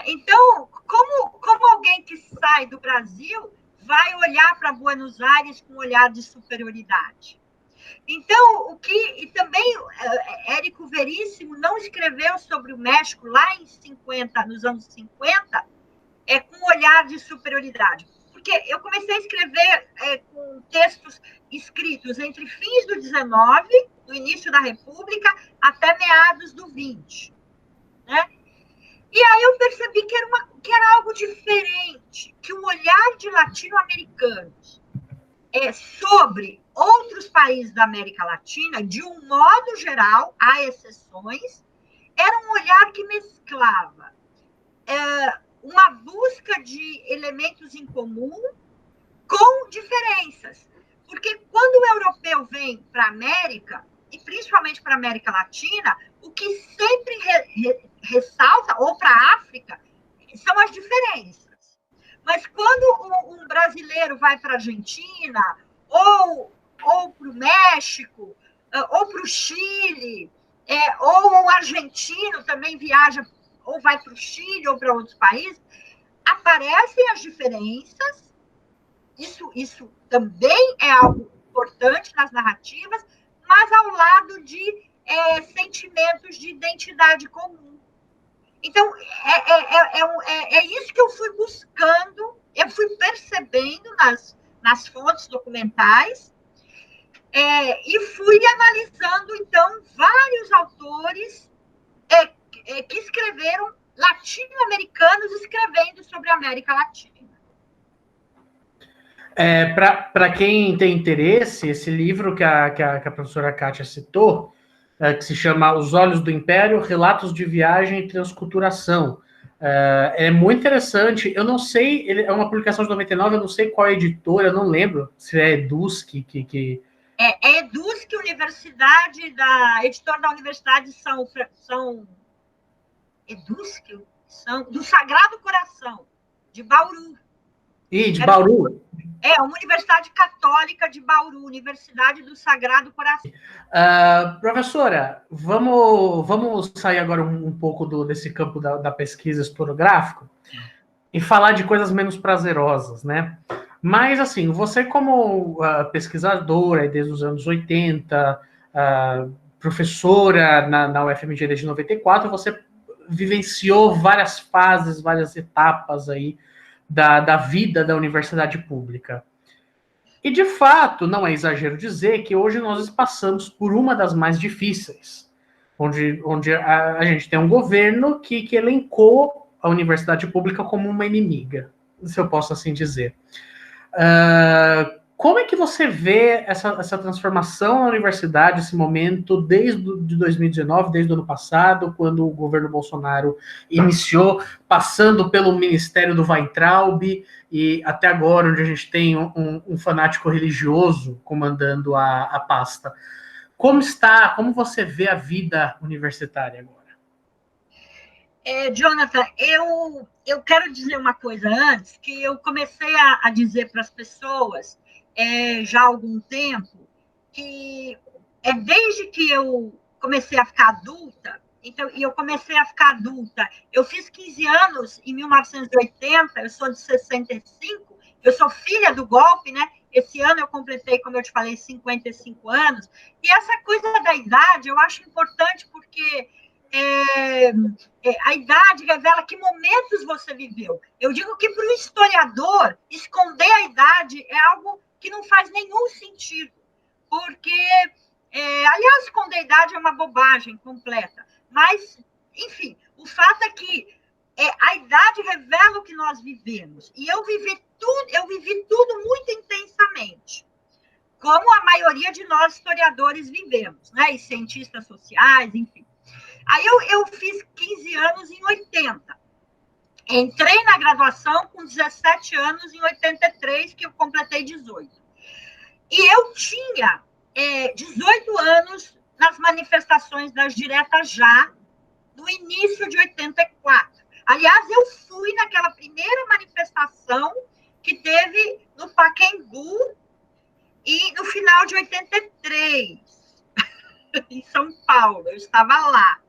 Então, como alguém que sai do Brasil vai olhar para Buenos Aires com um olhar de superioridade? Então, e também Érico Veríssimo não escreveu sobre o México lá nos anos 50, com um olhar de superioridade. Porque eu comecei a escrever com textos escritos entre fins do 19, do início da República, até meados do 20. Né? E aí eu percebi que era algo diferente, que o olhar de latino-americanos sobre outros países da América Latina, de um modo geral, há exceções, era um olhar que mesclava uma busca de elementos em comum com diferenças. Porque quando o europeu vem para a América, e principalmente para a América Latina, o que sempre ressalta, ou para a África, são as diferenças. Mas quando um brasileiro vai para a Argentina, ou para o México, ou para o Chile, ou o argentino também viaja, ou vai para o Chile, ou para outros países, aparecem as diferenças. Isso também é algo importante nas narrativas, mas ao lado de sentimentos de identidade comum. Então, é isso que eu fui buscando, eu fui percebendo nas fontes documentais, e fui analisando, então, vários autores que escreveram, latino-americanos escrevendo sobre a América Latina. Para quem tem interesse, esse livro que a professora Kátia citou, que se chama Os Olhos do Império, Relatos de Viagem e Transculturação. É muito interessante. Eu não sei, é uma publicação de 99, eu não sei qual é a editora, eu não lembro se é Edusc que... É Edusc, editora da Universidade São Edusc, do Sagrado Coração, de Bauru. De Bauru? Uma universidade católica de Bauru, Universidade do Sagrado Coração. Professora, vamos sair agora um pouco desse campo da pesquisa historiográfica e falar de coisas menos prazerosas, né? Mas, assim, você como pesquisadora desde os anos 80, professora na UFMG desde 94, você vivenciou várias fases, várias etapas aí da vida da universidade pública. E, de fato, não é exagero dizer que hoje nós passamos por uma das mais difíceis, onde a gente tem um governo que elencou a universidade pública como uma inimiga, se eu posso assim dizer. Como é que você vê essa transformação na universidade, esse momento, desde 2019, desde o ano passado, quando o governo Bolsonaro iniciou, passando pelo Ministério do Weintraub, e até agora, onde a gente tem um fanático religioso comandando a pasta. Como você vê a vida universitária agora? Jonathan, eu quero dizer uma coisa antes, que eu comecei a dizer para as pessoas já há algum tempo, que desde que eu comecei a ficar adulta, Então, e eu comecei a ficar adulta. Eu fiz 15 anos em 1980, eu sou de 65, eu sou filha do golpe, né? Esse ano eu completei, como eu te falei, 55 anos. E essa coisa da idade eu acho importante porque a idade revela que momentos você viveu. Eu digo que para o historiador, esconder a idade é algo que não faz nenhum sentido, porque, aliás, esconder a idade é uma bobagem completa. Mas, enfim, o fato é que a idade revela o que nós vivemos. E eu vivi tudo muito intensamente, como a maioria de nós historiadores vivemos, né? E cientistas sociais, enfim. Aí eu fiz 15 anos em 80. Entrei na graduação com 17 anos em 83, que eu completei 18. E eu tinha 18 anos nas manifestações das Diretas Já, no início de 84. Aliás, eu fui naquela primeira manifestação que teve no Pacaembu e no final de 83, em São Paulo, eu estava lá.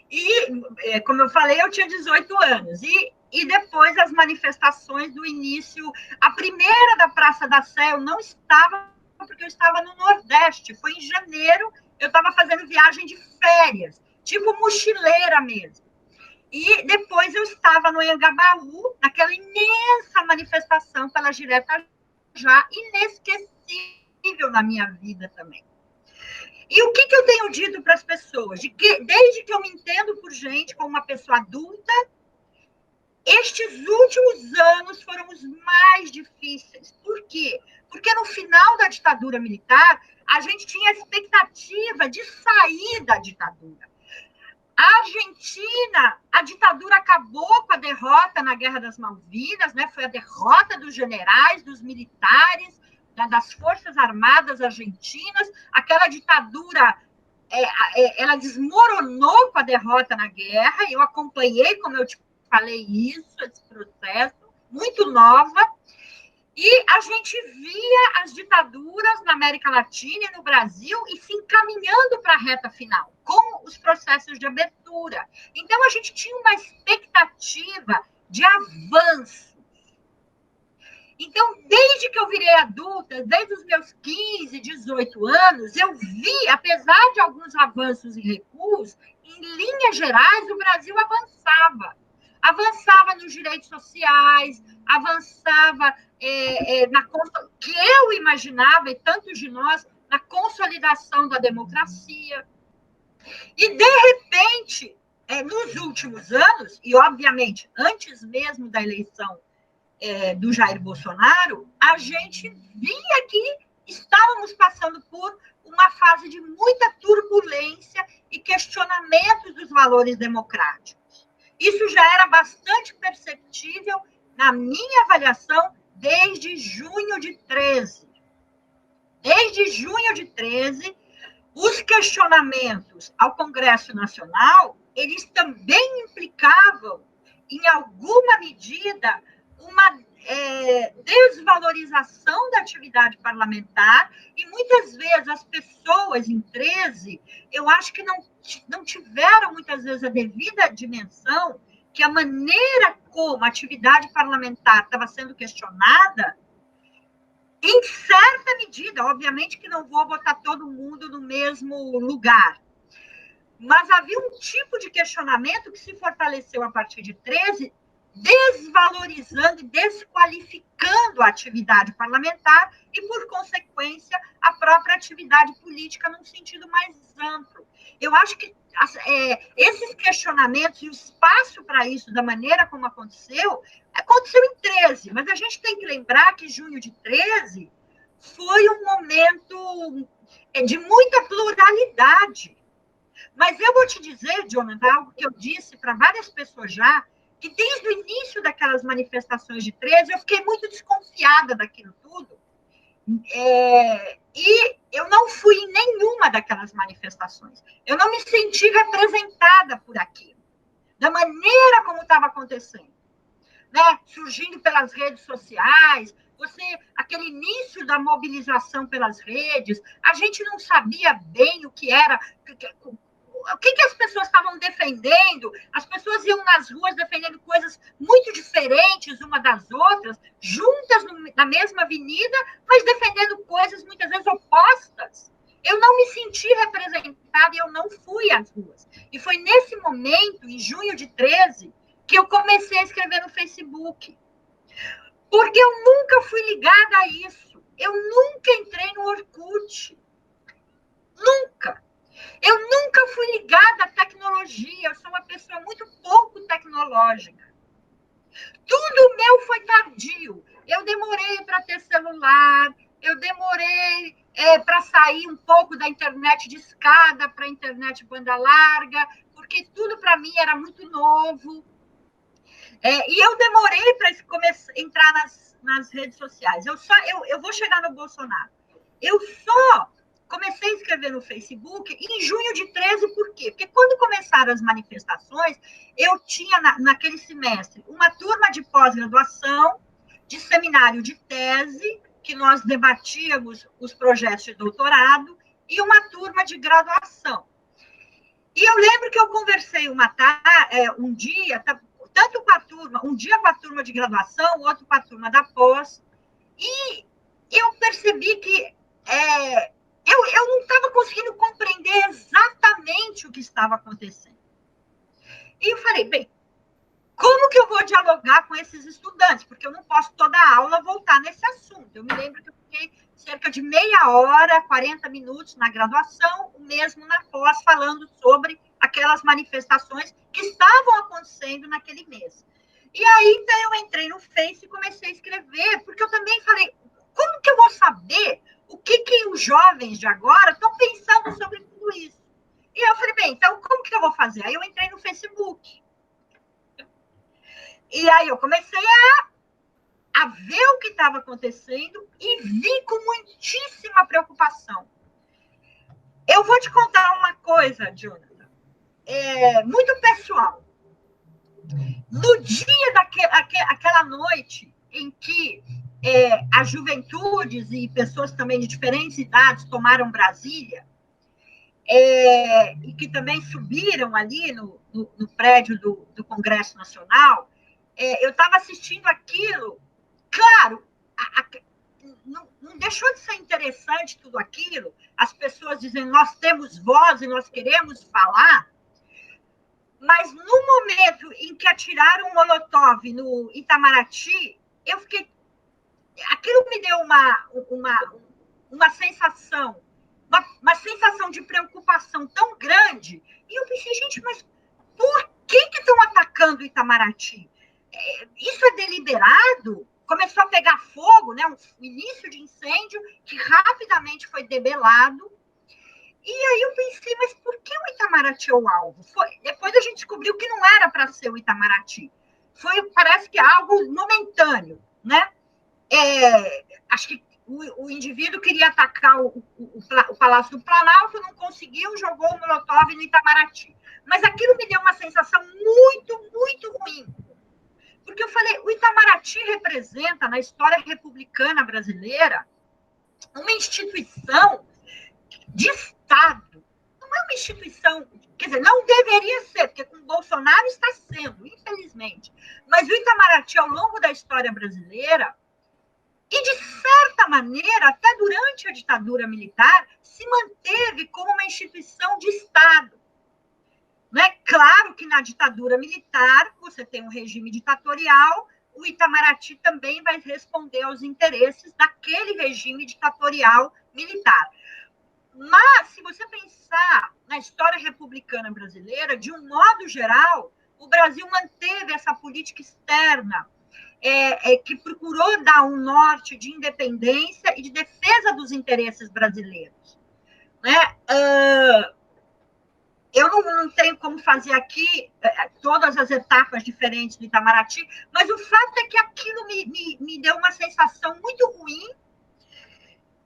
E, como eu falei, eu tinha 18 anos. E depois as manifestações do início, a primeira da Praça da Sé, eu não estava, porque eu estava no Nordeste, foi em janeiro, eu estava fazendo viagem de férias, tipo mochileira mesmo. E depois eu estava no Anhangabaú, naquela imensa manifestação pela Direta Já, inesquecível na minha vida também. E o que eu tenho dito para as pessoas? De que, desde que eu me entendo por gente, como uma pessoa adulta, estes últimos anos foram os mais difíceis. Por quê? Porque no final da ditadura militar, a gente tinha a expectativa de sair da ditadura. A Argentina, a ditadura acabou com a derrota na Guerra das Malvinas, né? Foi a derrota dos generais, dos militares, das Forças Armadas Argentinas. Aquela ditadura, ela desmoronou com a derrota na guerra. Eu acompanhei, como eu te falei, esse processo, muito nova. E a gente via as ditaduras na América Latina e no Brasil e se encaminhando para a reta final, com os processos de abertura. Então, a gente tinha uma expectativa de avanço. Então, desde que eu virei adulta, desde os meus 15, 18 anos, eu vi, apesar de alguns avanços e recuos, em linhas gerais, o Brasil avançava. Avançava nos direitos sociais, avançava que eu imaginava, e tantos de nós, na consolidação da democracia. E, de repente, nos últimos anos, e obviamente antes mesmo da eleição do Jair Bolsonaro, a gente via que estávamos passando por uma fase de muita turbulência e questionamentos dos valores democráticos. Isso já era bastante perceptível, na minha avaliação, desde junho de 13. Desde junho de 13, os questionamentos ao Congresso Nacional, eles também implicavam, em alguma medida, uma desvalorização da atividade parlamentar, e muitas vezes as pessoas em 13, eu acho que não tiveram muitas vezes a devida dimensão que a maneira como a atividade parlamentar estava sendo questionada, em certa medida, obviamente que não vou botar todo mundo no mesmo lugar, mas havia um tipo de questionamento que se fortaleceu a partir de 13, desvalorizando e desqualificando a atividade parlamentar e, por consequência, a própria atividade política num sentido mais amplo. Eu acho que esses questionamentos e o espaço para isso, da maneira como aconteceu em 13, mas a gente tem que lembrar que junho de 13 foi um momento de muita pluralidade. Mas eu vou te dizer, Jonathan, algo que eu disse para várias pessoas já, que desde o início daquelas manifestações de 13, eu fiquei muito desconfiada daquilo tudo. E eu não fui em nenhuma daquelas manifestações. Eu não me senti representada por aquilo, da maneira como estava acontecendo. Né? Surgindo pelas redes sociais, aquele início da mobilização pelas redes, a gente não sabia bem o que era, o que as pessoas estavam defendendo. As pessoas iam nas ruas defendendo coisas muito diferentes uma das outras, juntas na mesma avenida, mas defendendo coisas muitas vezes opostas. Eu não me senti representada e eu não fui às ruas. E foi nesse momento, em junho de 13, que eu comecei a escrever no Facebook. Porque eu nunca fui ligada a isso. Eu nunca entrei no Orkut. Nunca. Eu nunca fui ligada à tecnologia. Eu sou uma pessoa muito pouco tecnológica. Tudo meu foi tardio. Eu demorei para ter celular, eu demorei para sair um pouco da internet de escada para a internet banda larga, porque tudo para mim era muito novo. E eu demorei para entrar nas redes sociais. Eu vou chegar no Bolsonaro. Eu só comecei a escrever no Facebook em junho de 13, por quê? Porque quando começaram as manifestações, eu tinha, naquele semestre, uma turma de pós-graduação, de seminário de tese, que nós debatíamos os projetos de doutorado, e uma turma de graduação. E eu lembro que eu conversei um dia, tanto com a turma, um dia com a turma de graduação, outro com a turma da pós, e eu percebi que eu não estava conseguindo compreender exatamente o que estava acontecendo. E eu falei, bem, como que eu vou dialogar com esses estudantes? Porque eu não posso toda a aula voltar nesse assunto. Eu me lembro que eu fiquei cerca de meia hora, 40 minutos na graduação, o mesmo na pós, falando sobre aquelas manifestações que estavam acontecendo naquele mês. E aí, então, eu entrei no Face e comecei a escrever, porque eu também falei, como que eu vou saber o que os jovens de agora estão pensando sobre tudo isso? E eu falei, bem, então, como que eu vou fazer? Aí eu entrei no Facebook. E aí eu comecei a ver o que estava acontecendo e vi com muitíssima preocupação. Eu vou te contar uma coisa, Jonathan, muito pessoal. No dia daquela noite em que as juventudes e pessoas também de diferentes idades tomaram Brasília, e que também subiram ali no prédio do Congresso Nacional, eu estava assistindo aquilo, claro, não deixou de ser interessante tudo aquilo, as pessoas dizendo, nós temos voz e nós queremos falar, mas no momento em que atiraram um molotov no Itamaraty, eu fiquei... Aquilo me deu uma sensação, uma sensação de preocupação tão grande, e eu pensei, gente, mas por que estão atacando o Itamaraty? Isso é deliberado? Começou a pegar fogo, né? Um início de incêndio que rapidamente foi debelado. E aí eu pensei, mas por que o Itamaraty é o alvo? Depois a gente descobriu que não era para ser o Itamaraty. Parece que algo momentâneo, né? Acho que o indivíduo queria atacar o Palácio do Planalto, não conseguiu, jogou o molotov no Itamaraty. Mas aquilo me deu uma sensação muito, muito ruim. Porque eu falei, o Itamaraty representa, na história republicana brasileira, uma instituição de Estado. Não é uma instituição, quer dizer, não deveria ser, porque com Bolsonaro está sendo, infelizmente. Mas o Itamaraty, ao longo da história brasileira, e de certa maneira, até durante a ditadura militar, se manteve como uma instituição de Estado. Não é claro que na ditadura militar, você tem um regime ditatorial, o Itamaraty também vai responder aos interesses daquele regime ditatorial militar. Mas, se você pensar na história republicana brasileira, de um modo geral, o Brasil manteve essa política externa, que procurou dar um norte de independência e de defesa dos interesses brasileiros. Né? Eu não tenho como fazer aqui todas as etapas diferentes do Itamaraty, mas o fato é que aquilo me deu uma sensação muito ruim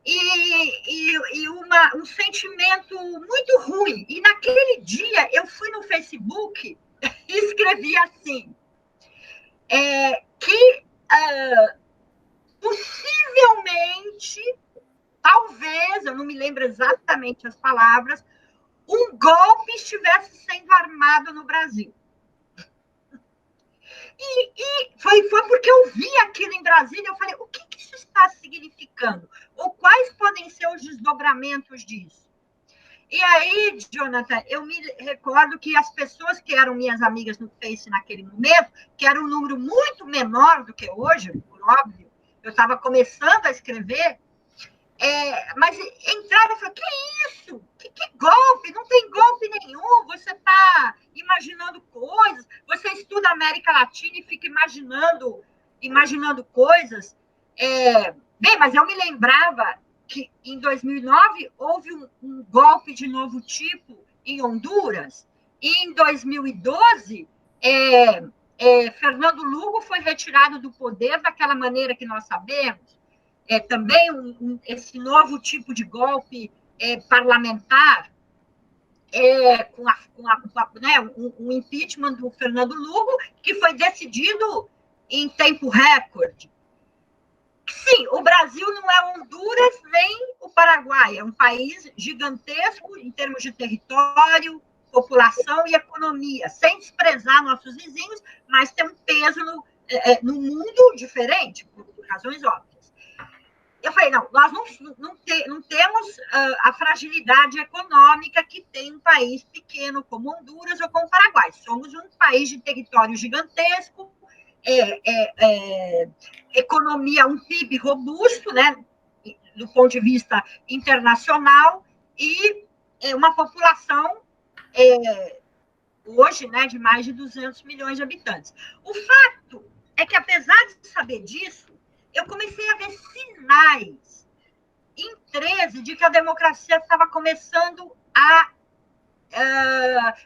e um sentimento muito ruim. E naquele dia eu fui no Facebook e escrevi assim, que possivelmente, talvez, eu não me lembro exatamente as palavras, um golpe estivesse sendo armado no Brasil. E foi porque eu vi aquilo em Brasília, eu falei, o que isso está significando? Ou quais podem ser os desdobramentos disso? E aí, Jonathan, eu me recordo que as pessoas que eram minhas amigas no Face naquele momento, que era um número muito menor do que hoje, por óbvio, eu estava começando a escrever, mas entrava e falava, que isso? Que golpe? Não tem golpe nenhum, você está imaginando coisas, você estuda a América Latina e fica imaginando coisas. Bem, mas eu me lembrava que em 2009 houve um golpe de novo tipo em Honduras, e em 2012 Fernando Lugo foi retirado do poder daquela maneira que nós sabemos. Também esse novo tipo de golpe parlamentar, um impeachment do Fernando Lugo, que foi decidido em tempo recorde. Sim, o Brasil não é Honduras nem o Paraguai, é um país gigantesco em termos de território, população e economia, sem desprezar nossos vizinhos, mas tem um peso no mundo diferente, por razões óbvias. Eu falei, não, nós não temos a fragilidade econômica que tem um país pequeno como Honduras ou como o Paraguai. Somos um país de território gigantesco, economia, um PIB robusto, né, do ponto de vista internacional, e uma população hoje, né, de mais de 200 milhões de habitantes. O fato é que, apesar de saber disso, eu comecei a ver sinais em 13 de que a democracia estava começando a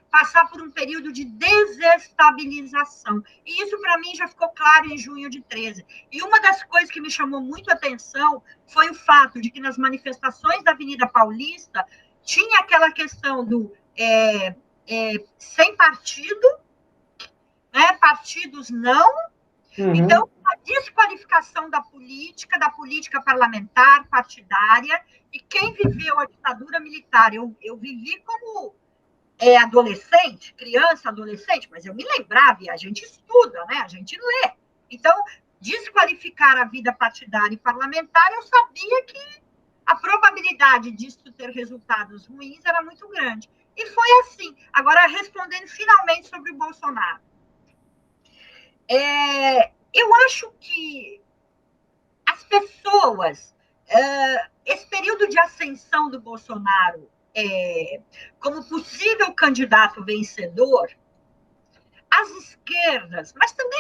passar por um período de desestabilização. E isso, para mim, já ficou claro em junho de 13. E uma das coisas que me chamou muito a atenção foi o fato de que nas manifestações da Avenida Paulista tinha aquela questão do sem partido, né, partidos não. Uhum. Então, a desqualificação da política parlamentar, partidária, e quem viveu a ditadura militar, eu vivi como adolescente, criança, adolescente, mas eu me lembrava, e a gente estuda, né? A gente lê. Então, desqualificar a vida partidária e parlamentar, eu sabia que a probabilidade disso ter resultados ruins era muito grande. E foi assim. Agora, respondendo finalmente sobre o Bolsonaro. Eu acho que as pessoas, esse período de ascensão do Bolsonaro como possível candidato vencedor, as esquerdas, mas também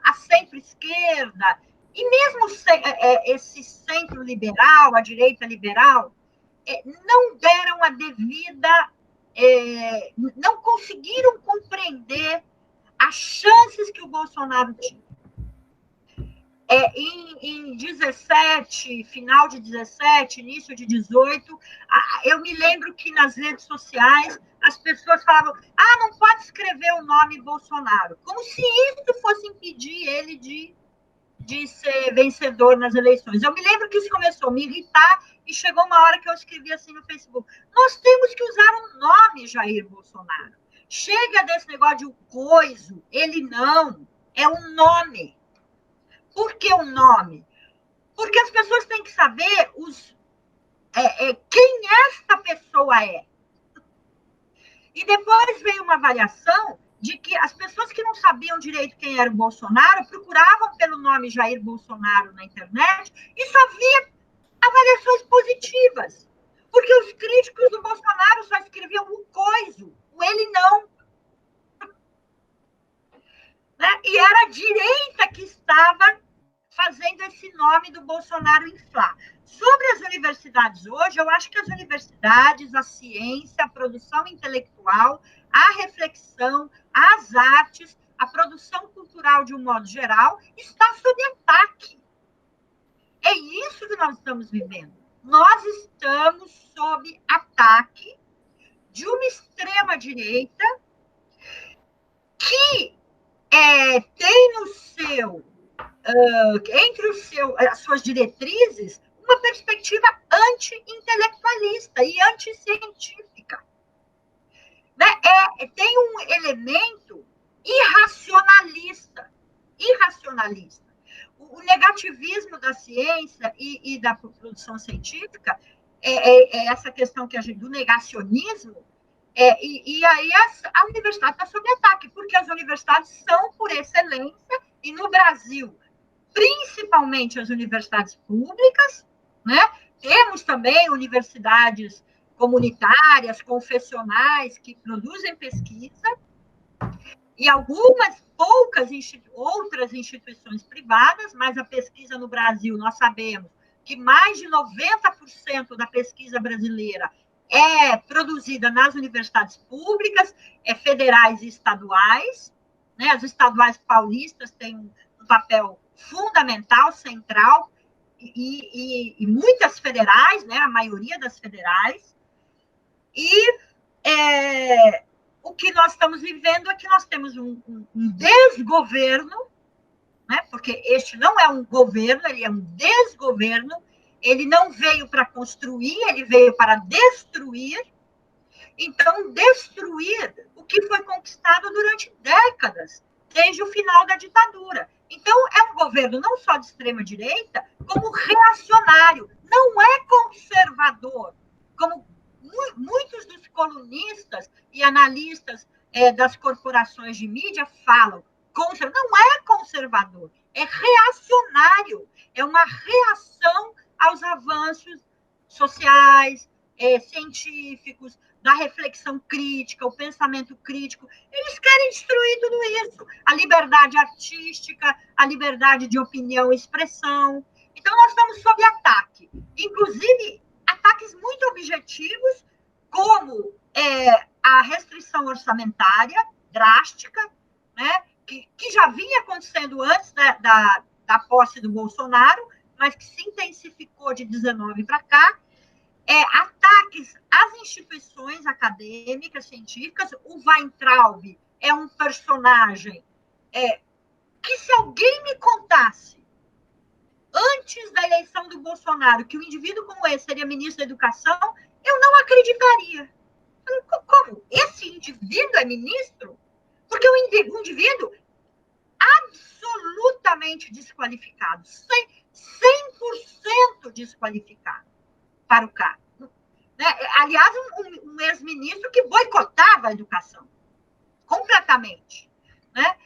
a centro-esquerda, e mesmo esse centro-liberal, a direita liberal, não deram a devida, não conseguiram compreender as chances que o Bolsonaro tinha. Em 17, final de 17, início de 18, eu me lembro que nas redes sociais as pessoas falavam, não pode escrever o nome Bolsonaro, como se isso fosse impedir ele de ser vencedor nas eleições. Eu me lembro que isso começou a me irritar e chegou uma hora que eu escrevi assim no Facebook, nós temos que usar um nome, Jair Bolsonaro. Chega desse negócio de coiso, ele não, é um nome. Por que o nome? Porque as pessoas têm que saber quem esta pessoa é. E depois veio uma avaliação de que as pessoas que não sabiam direito quem era o Bolsonaro procuravam pelo nome Jair Bolsonaro na internet e só via avaliações positivas. Porque os críticos do Bolsonaro só escreviam o coiso, o ele não. Né? E era a direita que estava fazendo esse nome do Bolsonaro inflar. Sobre as universidades hoje, eu acho que as universidades, a ciência, a produção intelectual, a reflexão, as artes, a produção cultural de um modo geral, está sob ataque. É isso que nós estamos vivendo. Nós estamos sob ataque de uma extrema-direita que tem no seu entre as suas diretrizes, uma perspectiva anti-intelectualista e anti-científica. né? Tem um elemento irracionalista. O negativismo da ciência e da produção científica é essa questão que do negacionismo, e aí a universidade está sob ataque, porque as universidades são, por excelência, e no Brasil, principalmente as universidades públicas, né? Temos também universidades comunitárias, confessionais, que produzem pesquisa, e algumas poucas outras instituições privadas, mas a pesquisa no Brasil, nós sabemos que mais de 90% da pesquisa brasileira é produzida nas universidades públicas, federais e estaduais, né? As estaduais paulistas têm um papel fundamental, central, e muitas federais, né? A maioria das federais, e o que nós estamos vivendo é que nós temos um desgoverno, né? Porque este não é um governo, ele é um desgoverno, ele não veio para construir, ele veio para destruir. Então, destruir o que foi conquistado durante décadas, desde o final da ditadura. Então, é um governo não só de extrema-direita, como reacionário, não é conservador, como muitos dos colunistas e analistas das corporações de mídia falam. Não é conservador, é reacionário, é uma reação aos avanços sociais, científicos, da reflexão crítica, o pensamento crítico. Eles querem destruir tudo isso. A liberdade artística, a liberdade de opinião e expressão. Então, nós estamos sob ataque. Inclusive, ataques muito objetivos, como a restrição orçamentária drástica, né, que já vinha acontecendo antes da posse do Bolsonaro, mas que se intensificou de 19 para cá, ataques às instituições acadêmicas, científicas. O Weintraub é um personagem que, se alguém me contasse, antes da eleição do Bolsonaro, que um indivíduo como esse seria ministro da Educação, eu não acreditaria. Como? Esse indivíduo é ministro? Porque o indivíduo absolutamente desqualificado, 100% desqualificado para o cargo. Né? Aliás, um ex-ministro que boicotava a educação completamente. Né?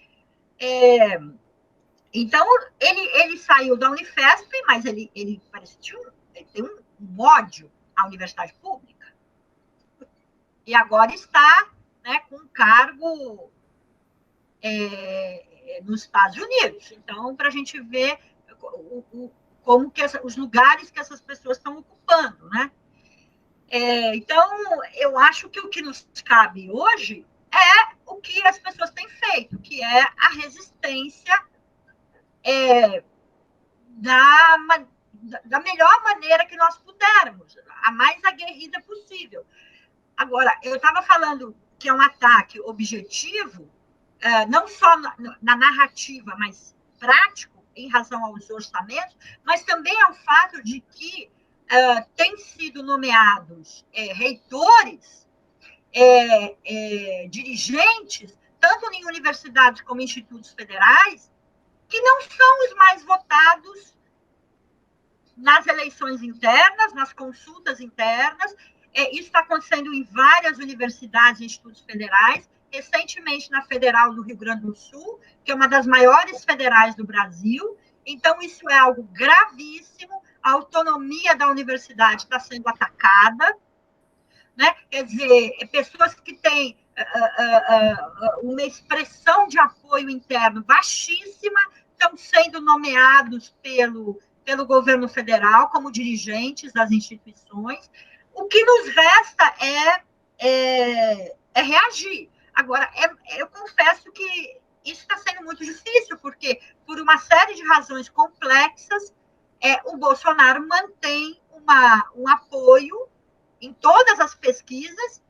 Então, ele saiu da Unifesp, mas ele tem um ódio à universidade pública. E agora está, né, com um cargo nos Estados Unidos. Então, para a gente ver como que os lugares que essas pessoas estão ocupando, né? Então, eu acho que o que nos cabe hoje é o que as pessoas têm feito, que é a resistência da melhor maneira que nós pudermos, a mais aguerrida possível. Agora, eu estava falando que é um ataque objetivo, não só na narrativa, mas prático, em razão aos orçamentos, mas também ao fato de que têm sido nomeados reitores, dirigentes, tanto em universidades como em institutos federais, que não são os mais votados nas eleições internas, nas consultas internas. Isso está acontecendo em várias universidades e institutos federais, recentemente na Federal do Rio Grande do Sul, que é uma das maiores federais do Brasil. Então, isso é algo gravíssimo, a autonomia da universidade está sendo atacada, né? Quer dizer, pessoas que têm uma expressão de apoio interno baixíssima estão sendo nomeados pelo governo federal como dirigentes das instituições. O que nos resta é reagir. Agora, eu confesso que isso está sendo muito difícil, porque, por uma série de razões complexas, o Bolsonaro mantém um apoio em todas as pesquisas,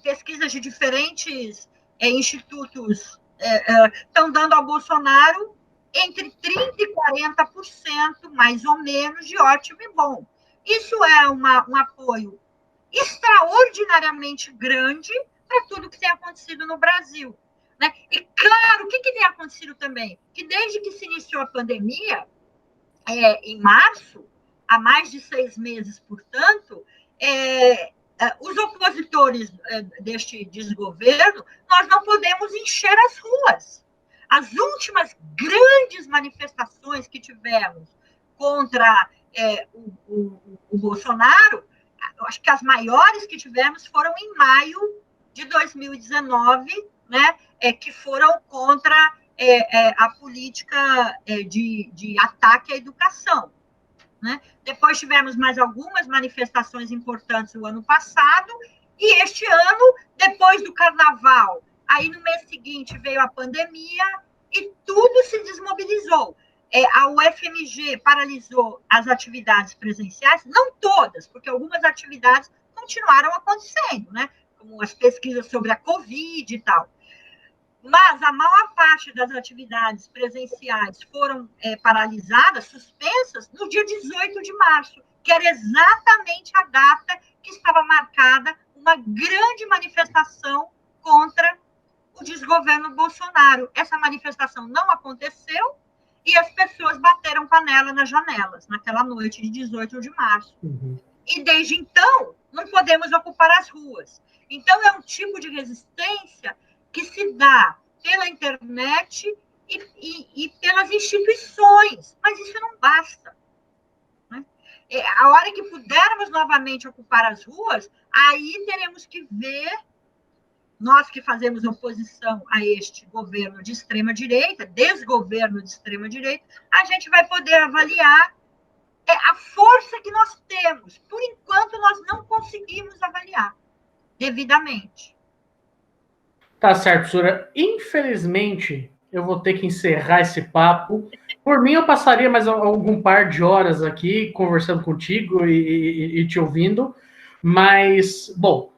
pesquisas de diferentes institutos estão dando ao Bolsonaro entre 30% e 40%, mais ou menos, de ótimo e bom. Isso é um apoio extraordinariamente grande para tudo que tem acontecido no Brasil. Né? E, claro, o que tem acontecido também? Que desde que se iniciou a pandemia, em março, há mais de 6 meses, portanto, os opositores deste desgoverno, nós não podemos encher as ruas. As últimas grandes manifestações que tivemos contra o Bolsonaro, eu acho que as maiores que tivemos foram em maio de 2019, né, que foram contra a política de ataque à educação. Né? Depois tivemos mais algumas manifestações importantes no ano passado, e este ano, depois do carnaval, aí no mês seguinte veio a pandemia e tudo se desmobilizou. A UFMG paralisou as atividades presenciais, não todas, porque algumas atividades continuaram acontecendo, né? Como as pesquisas sobre a Covid e tal. Mas a maior parte das atividades presenciais foram paralisadas, suspensas, no dia 18 de março, que era exatamente a data que estava marcada uma grande manifestação contra o desgoverno Bolsonaro. Essa manifestação não aconteceu e as pessoas bateram panela nas janelas, naquela noite de 18 de março. Uhum. E desde então, não podemos ocupar as ruas. Então, é um tipo de resistência que se dá pela internet e pelas instituições, mas isso não basta. Né? A hora que pudermos novamente ocupar as ruas, aí teremos que ver, nós que fazemos oposição a este governo de extrema-direita, desgoverno de extrema-direita, a gente vai poder avaliar a força que nós temos. Por enquanto, nós não conseguimos avaliar devidamente. Tá certo, professora. Infelizmente, eu vou ter que encerrar esse papo. Por mim, eu passaria mais algum par de horas aqui conversando contigo e te ouvindo. Mas, bom,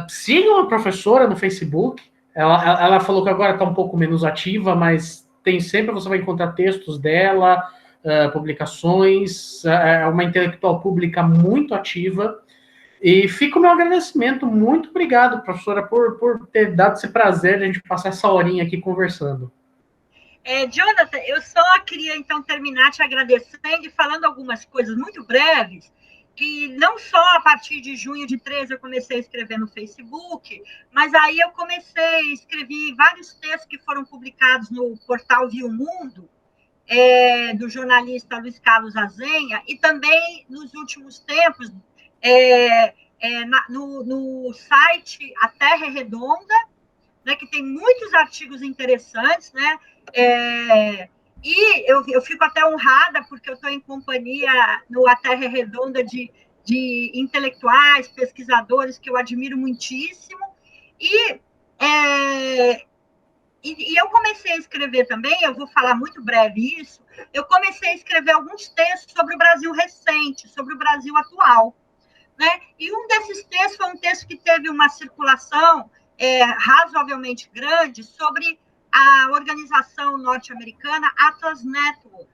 sigam a professora no Facebook. Ela falou que agora está um pouco menos ativa, mas tem sempre, você vai encontrar textos dela, publicações. É uma intelectual pública muito ativa. E fica o meu agradecimento. Muito obrigado, professora, por ter dado esse prazer de a gente passar essa horinha aqui conversando. Jonathan, eu só queria, então, terminar te agradecendo e falando algumas coisas muito breves, que não só a partir de junho de 13 eu comecei a escrever no Facebook, mas aí eu escrevi vários textos que foram publicados no portal Viu Mundo, do jornalista Luiz Carlos Azenha, e também, nos últimos tempos, no site A Terra é Redonda, né, que tem muitos artigos interessantes, né? E eu fico até honrada, porque eu estou em companhia no A Terra é Redonda de intelectuais, pesquisadores que eu admiro muitíssimo, e eu comecei a escrever também, eu vou falar muito breve isso, eu comecei a escrever alguns textos sobre o Brasil recente, sobre o Brasil atual. Né? E um desses textos foi um texto que teve uma circulação razoavelmente grande sobre a organização norte-americana Atlas Network.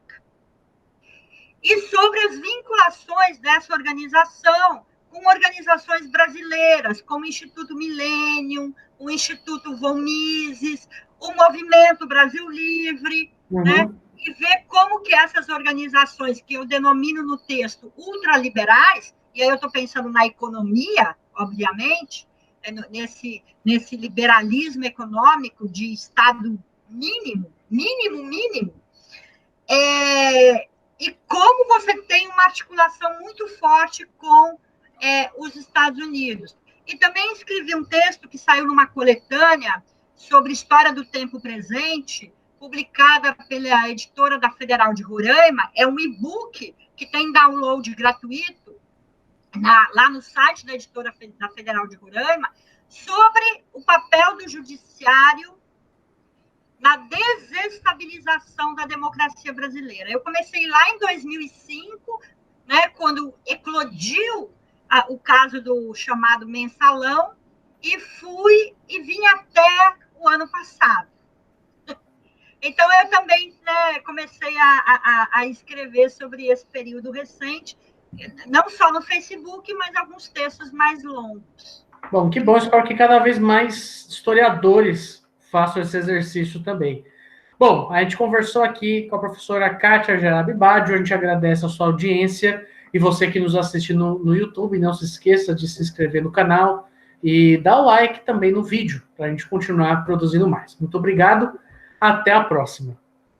E sobre as vinculações dessa organização com organizações brasileiras, como o Instituto Millennium, o Instituto Von Mises, o Movimento Brasil Livre, né? E ver como que essas organizações, que eu denomino no texto ultraliberais, e aí eu estou pensando na economia, obviamente, nesse liberalismo econômico de Estado mínimo, e como você tem uma articulação muito forte com os Estados Unidos. E também escrevi um texto que saiu numa coletânea sobre história do tempo presente, publicada pela editora da Federal de Roraima. É um e-book que tem download gratuito lá no site da editora da Federal de Roraima, sobre o papel do judiciário na desestabilização da democracia brasileira. Eu comecei lá em 2005, né, quando eclodiu o caso do chamado mensalão, e vim até o ano passado. Então, eu também, né, comecei a escrever sobre esse período recente, não só no Facebook, mas alguns textos mais longos. Bom, que bom, espero que cada vez mais historiadores façam esse exercício também. Bom, a gente conversou aqui com a professora Kátia Jarabi Baggio, a gente agradece a sua audiência e você que nos assiste no YouTube, não se esqueça de se inscrever no canal e dar o like também no vídeo, para a gente continuar produzindo mais. Muito obrigado, até a próxima.